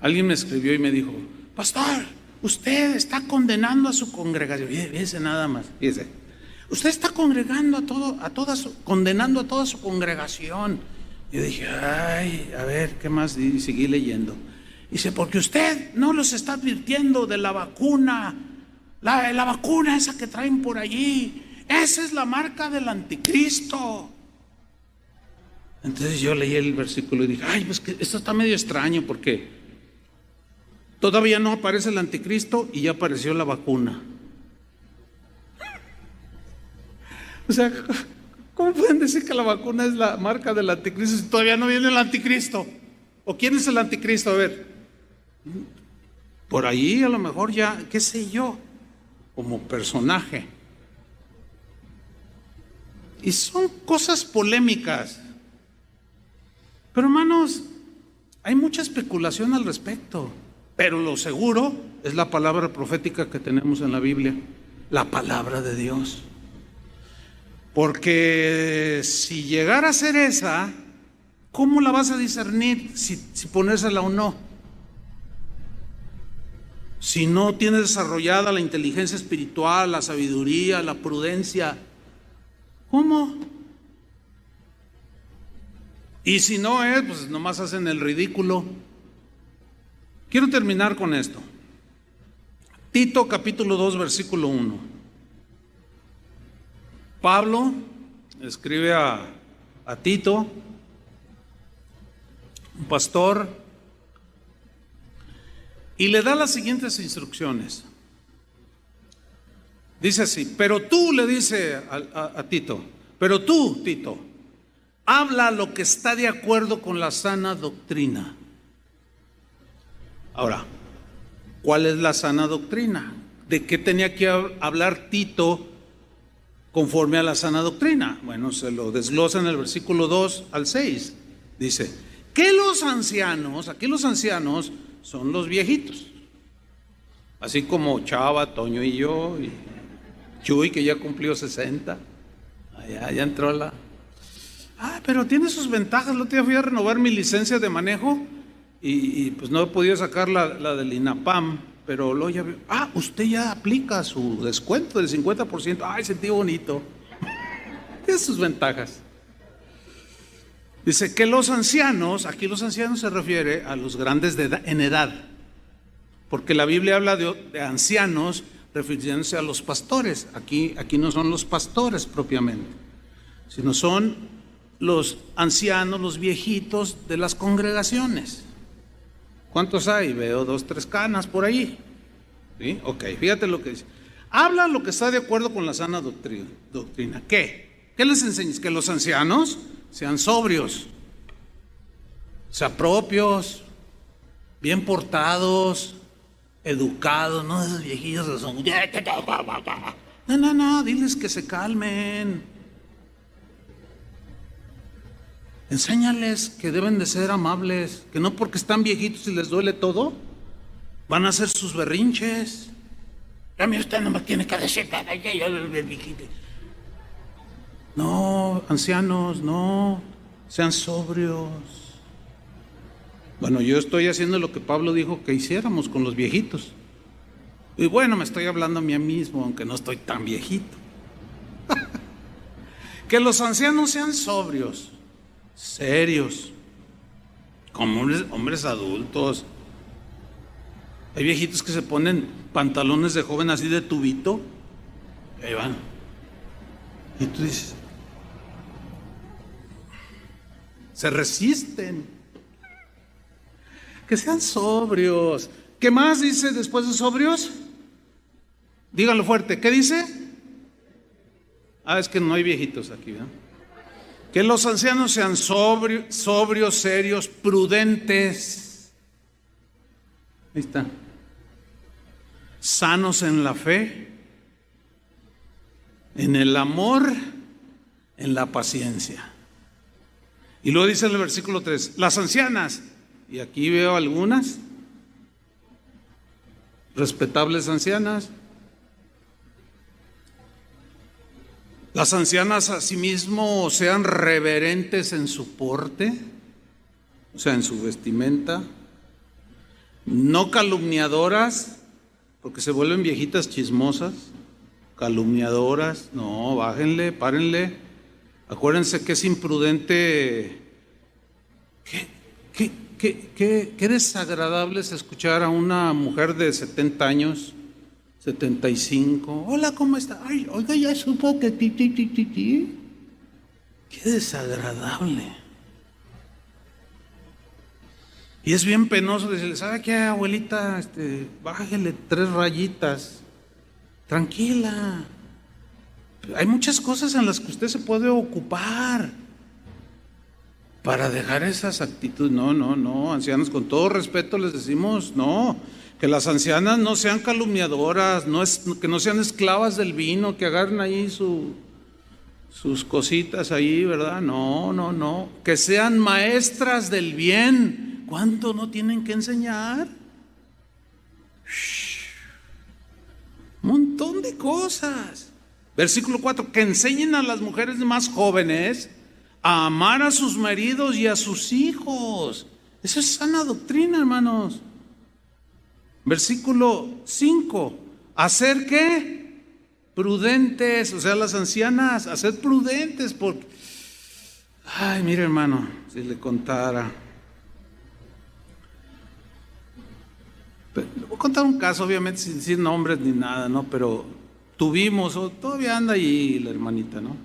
Alguien me escribió y me dijo: pastor, usted está condenando a su congregación. Fíjese nada más, fíjese. Usted está congregando condenando a toda su congregación. Yo dije: ay, a ver, ¿qué más? Y seguí leyendo. Dice: porque usted no los está advirtiendo de la vacuna, la vacuna esa que traen por allí. Esa es la marca del anticristo. Entonces yo leí el versículo y dije: ay, pues que esto está medio extraño, porque todavía no aparece el anticristo y ya apareció la vacuna. O sea, ¿cómo pueden decir que la vacuna es la marca del anticristo si todavía no viene el anticristo? ¿O quién es el anticristo? A ver, por ahí a lo mejor ya, qué sé yo, como personaje. Y son cosas polémicas. Pero hermanos, hay mucha especulación al respecto. Pero lo seguro es la palabra profética que tenemos en la Biblia, la palabra de Dios. Porque si llegara a ser esa, ¿cómo la vas a discernir si ponérsela o no? Si no tienes desarrollada la inteligencia espiritual, la sabiduría, la prudencia, ¿cómo? Y si no es, pues nomás hacen el ridículo. Quiero terminar con esto. Tito capítulo 2 versículo 1. Pablo escribe a Tito, un pastor, y le da las siguientes instrucciones. Dice así: pero tú, le dice a Tito, pero tú, Tito, habla lo que está de acuerdo con la sana doctrina. Ahora, ¿cuál es la sana doctrina? ¿De qué tenía que hablar Tito conforme a la sana doctrina? Bueno, se lo desglosa en el versículo 2 al 6. Dice que los ancianos, aquí los ancianos son los viejitos, así como Chava, Toño y yo, y Chuy, que ya cumplió 60. Ya entró la... pero tiene sus ventajas. El otro día fui a renovar mi licencia de manejo y pues no he podido sacar la del INAPAM, pero luego ya veo, usted ya aplica su descuento del 50%. Sentí bonito. Tiene sus ventajas. Dice que los ancianos, aquí los ancianos se refiere a los grandes en edad, porque la Biblia habla de ancianos refiriéndose a los pastores. Aquí no son los pastores propiamente, sino son los ancianos, los viejitos de las congregaciones. ¿Cuántos hay? Veo 2, 3 canas por ahí. ¿Sí? Ok, fíjate lo que dice. Habla lo que está de acuerdo con la sana doctrina. ¿Qué? ¿Qué les enseñas? Que los ancianos sean sobrios, sean propios, bien portados, educados, no esos viejillos que son... No, diles que se calmen. Enséñales que deben de ser amables, que no porque están viejitos y les duele todo, van a hacer sus berrinches. A mí usted no me tiene que decir nada, yo el viejito. No, ancianos, no, sean sobrios. Bueno, yo estoy haciendo lo que Pablo dijo que hiciéramos con los viejitos. Y bueno, me estoy hablando a mí mismo, aunque no estoy tan viejito. Que los ancianos sean sobrios, serios, como hombres adultos. Hay viejitos que se ponen pantalones de joven así de tubito, y ahí van. Y tú dices, se resisten. Que sean sobrios. ¿Qué más dice después de sobrios? Díganlo fuerte. ¿Qué dice? Es que no hay viejitos aquí, ¿verdad? Que los ancianos sean sobrios, serios, prudentes. Ahí está. Sanos en la fe, en el amor, en la paciencia. Y luego dice en el versículo 3, las ancianas, y aquí veo algunas respetables ancianas. Las ancianas asimismo sean reverentes en su porte, o sea, en su vestimenta, no calumniadoras, porque se vuelven viejitas chismosas, calumniadoras, no, bájenle, párenle. Acuérdense que es imprudente, qué desagradable es escuchar a una mujer de 70 años, 75, hola, ¿cómo está? Ay, oiga, ya supo que ti. Qué desagradable. Y es bien penoso decirle, ¿sabe qué, abuelita? Bájele 3 rayitas, tranquila. Hay muchas cosas en las que usted se puede ocupar para dejar esas actitudes. No, ancianos, con todo respeto les decimos, no, que las ancianas no sean calumniadoras, que no sean esclavas del vino, que agarren ahí sus cositas ahí, ¿verdad? No, que sean maestras del bien. ¿Cuánto no tienen que enseñar? Un montón de cosas. Versículo 4, que enseñen a las mujeres más jóvenes a amar a sus maridos y a sus hijos. Eso es sana doctrina, hermanos. Versículo 5, ¿hacer qué? Prudentes, o sea, las ancianas, hacer prudentes, porque, ay, mire, hermano, si le contara. Le voy a contar un caso, obviamente sin decir nombres ni nada, ¿no? Pero tuvimos, o todavía anda ahí la hermanita, ¿no?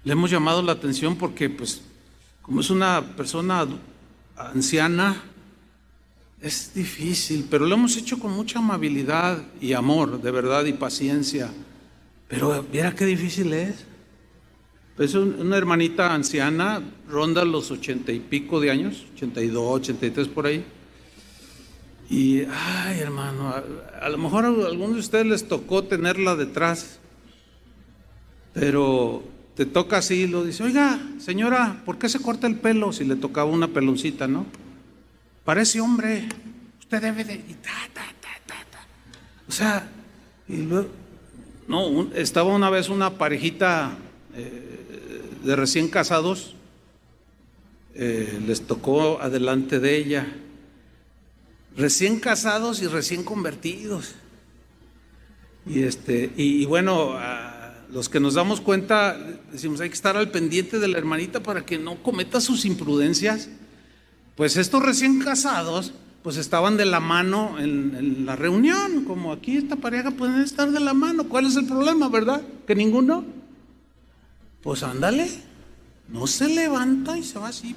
Le hemos llamado la atención porque, pues, como es una persona anciana, es difícil, pero lo hemos hecho con mucha amabilidad y amor, de verdad, y paciencia. Pero viera qué difícil es. Pues una hermanita anciana, ronda los 80 y pico de años, 82, 83 por ahí. Y, ay, hermano, a lo mejor a algunos de ustedes les tocó tenerla detrás, pero te toca así, lo dice, oiga, señora, ¿por qué se corta el pelo? Si le tocaba una peloncita, ¿no? Parece hombre, usted debe de... Y O sea, y luego, no, estaba una vez una parejita de recién casados, les tocó adelante de ella. Recién casados y recién convertidos. Y bueno, los que nos damos cuenta, decimos, hay que estar al pendiente de la hermanita para que no cometa sus imprudencias. Pues estos recién casados, pues estaban de la mano en la reunión, como aquí esta pareja pueden estar de la mano. ¿Cuál es el problema, verdad? ¿Que ninguno? Pues ándale, no se levanta y se va así,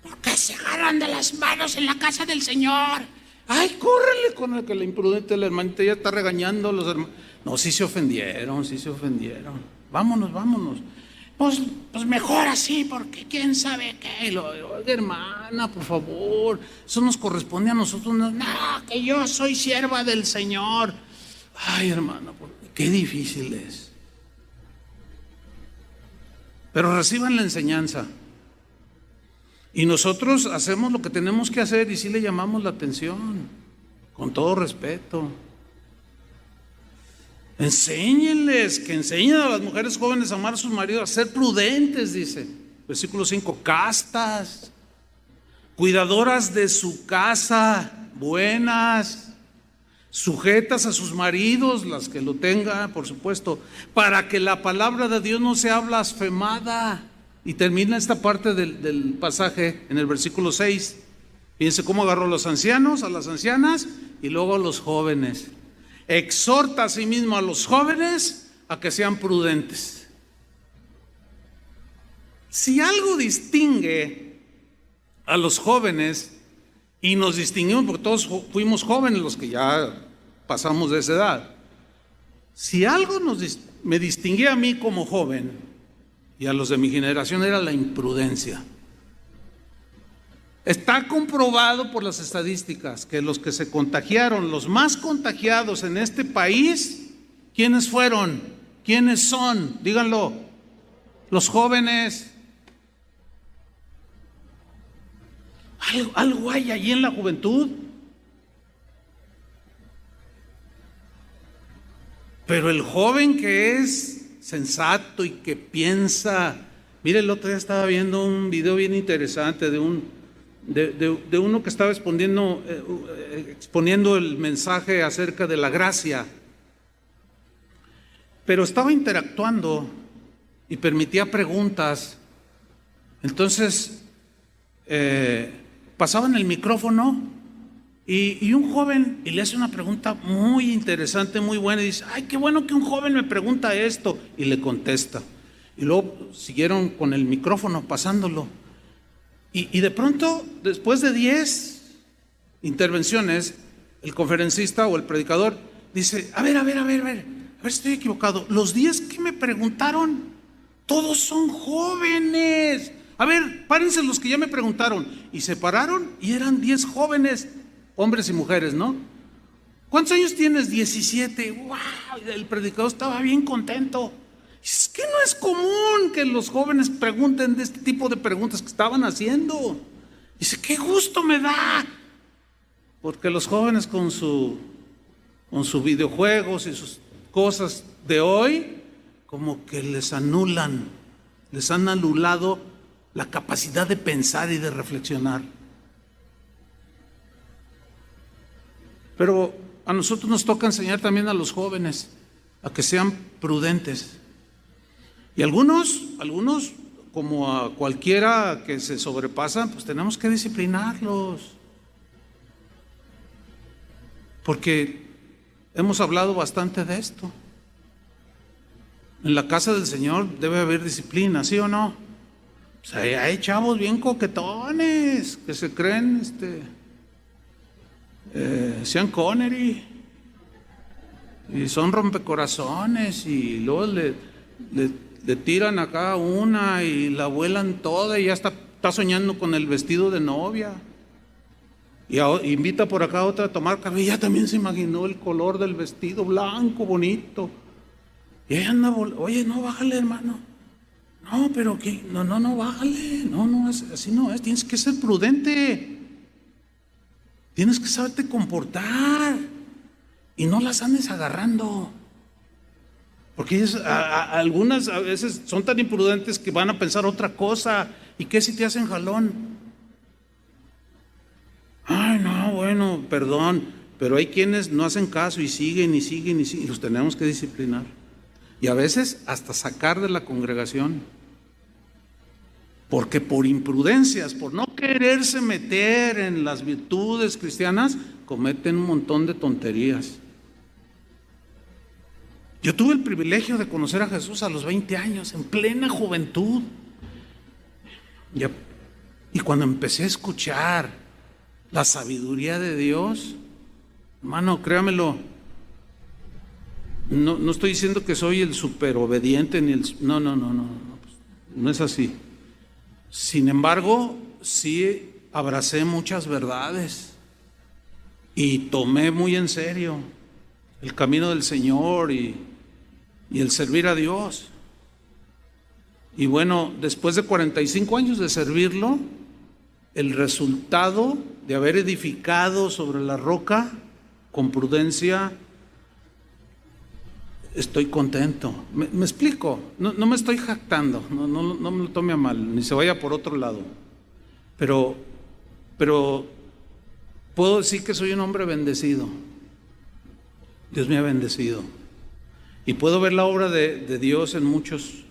porque se agarran de las manos en la casa del Señor. Ay, córrele con el que la imprudente la hermanita ya está regañando a los hermanos. No, sí se ofendieron. Vámonos. Pues mejor así, porque quién sabe qué. Oiga, hermana, por favor, eso nos corresponde a nosotros. No, que yo soy sierva del Señor. Ay, hermana, qué difícil es. Pero reciban la enseñanza. Y nosotros hacemos lo que tenemos que hacer y sí le llamamos la atención, con todo respeto. Enséñenles, que enseñen a las mujeres jóvenes a amar a sus maridos, a ser prudentes, dice. Versículo 5, castas, cuidadoras de su casa, buenas, sujetas a sus maridos, las que lo tengan, por supuesto, para que la palabra de Dios no sea blasfemada. Y termina esta parte del pasaje en el versículo 6. Fíjense cómo agarró a los ancianos, a las ancianas y luego a los jóvenes. Exhorta a sí mismo a los jóvenes a que sean prudentes. Si algo distingue a los jóvenes, y nos distinguimos porque todos fuimos jóvenes los que ya pasamos de esa edad, si algo me distinguía a mí como joven y a los de mi generación, era la imprudencia. Está comprobado por las estadísticas que los que se contagiaron, los más contagiados en este país, ¿quiénes fueron? ¿Quiénes son? Díganlo. los jóvenes. Algo hay allí en la juventud. Pero el joven que es sensato y que piensa, mire, el otro día estaba viendo un video bien interesante de uno que estaba exponiendo el mensaje acerca de la gracia, pero estaba interactuando y permitía preguntas. Entonces pasaban el micrófono y un joven, y le hace una pregunta muy interesante, muy buena, y dice: ay, qué bueno que un joven me pregunta esto, y le contesta. Y luego siguieron con el micrófono pasándolo, y de pronto, después de 10 intervenciones, el conferencista o el predicador dice: a ver si estoy equivocado, los 10 que me preguntaron, todos son jóvenes. A ver, párense los que ya me preguntaron. Y se pararon y eran 10 jóvenes, hombres y mujeres, ¿no? ¿Cuántos años tienes? 17. ¡Wow! El predicador estaba bien contento. Es que no es común que los jóvenes pregunten de este tipo de preguntas que estaban haciendo. Dice: qué gusto me da. Porque los jóvenes con sus videojuegos y sus cosas de hoy, como que les han anulado la capacidad de pensar y de reflexionar. Pero a nosotros nos toca enseñar también a los jóvenes a que sean prudentes. Y algunos, como a cualquiera que se sobrepasa, pues tenemos que disciplinarlos. Porque hemos hablado bastante de esto. En la casa del Señor debe haber disciplina, ¿sí o no? Pues hay chavos bien coquetones que se creen Sean Connery y son rompecorazones, y luego le tiran acá una y la vuelan toda y ya está soñando con el vestido de novia, y invita por acá a otra a tomar café y ya también se imaginó el color del vestido blanco bonito, y ella anda, oye, no, bájale, hermano. No, pero ¿qué? No, bájale. No, así no es. Tienes que ser prudente. Tienes que saberte comportar. Y no las andes agarrando. Porque algunas a veces son tan imprudentes que van a pensar otra cosa. ¿Y qué si te hacen jalón? Ay, no, bueno, perdón. Pero hay quienes no hacen caso y siguen. Y los tenemos que disciplinar. Y a veces hasta sacar de la congregación. Porque por imprudencias, por no quererse meter en las virtudes cristianas, cometen un montón de tonterías. Yo tuve el privilegio de conocer a Jesús a los 20 años, en plena juventud. Y cuando empecé a escuchar la sabiduría de Dios, hermano, créamelo, no estoy diciendo que soy el súper obediente, no es así. Sin embargo, sí abracé muchas verdades y tomé muy en serio el camino del Señor y el servir a Dios. Y bueno, después de 45 años de servirlo, el resultado de haber edificado sobre la roca con prudencia, estoy contento. ¿Me explico? No me estoy jactando, no me lo tome a mal, ni se vaya por otro lado. Pero puedo decir que soy un hombre bendecido. Dios me ha bendecido. Y puedo ver la obra de Dios en muchos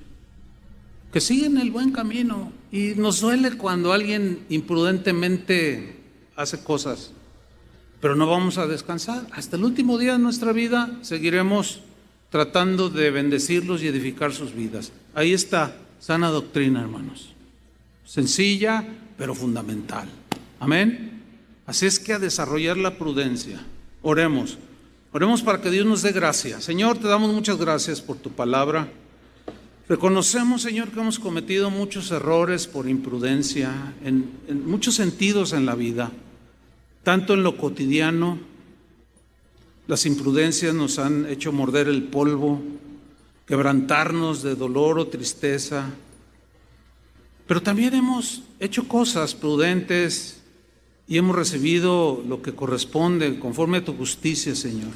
que siguen el buen camino. Y nos duele cuando alguien imprudentemente hace cosas. Pero no vamos a descansar. Hasta el último día de nuestra vida seguiremos tratando de bendecirlos y edificar sus vidas. Ahí está, sana doctrina, hermanos. Sencilla, pero fundamental. Amén. Así es que a desarrollar la prudencia. Oremos para que Dios nos dé gracia. Señor, te damos muchas gracias por tu palabra. Reconocemos, Señor, que hemos cometido muchos errores por imprudencia en muchos sentidos en la vida, tanto en lo cotidiano. Las imprudencias nos han hecho morder el polvo, quebrantarnos de dolor o tristeza, Pero también hemos hecho cosas prudentes y hemos recibido lo que corresponde conforme a tu justicia, Señor,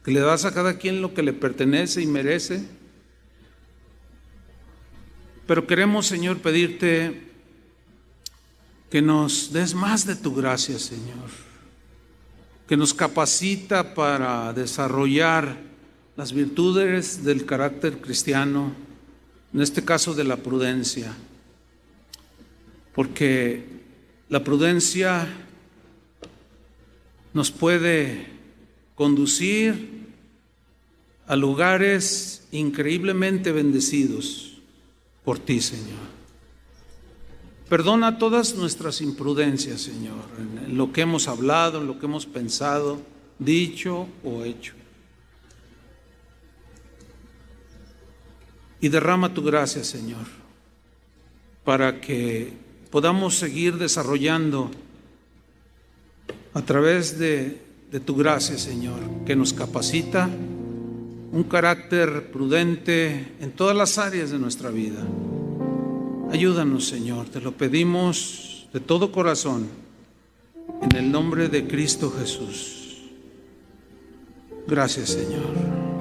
que le das a cada quien lo que le pertenece y merece. Pero queremos, Señor, pedirte que nos des más de tu gracia, Señor, que nos capacita para desarrollar las virtudes del carácter cristiano, en este caso de la prudencia, porque la prudencia nos puede conducir a lugares increíblemente bendecidos por ti, Señor. Perdona todas nuestras imprudencias, Señor, en lo que hemos hablado, en lo que hemos pensado, dicho o hecho. Y derrama tu gracia, Señor, para que podamos seguir desarrollando a través de tu gracia, Señor, que nos capacita un carácter prudente en todas las áreas de nuestra vida. Ayúdanos, Señor, te lo pedimos de todo corazón, en el nombre de Cristo Jesús. Gracias, Señor.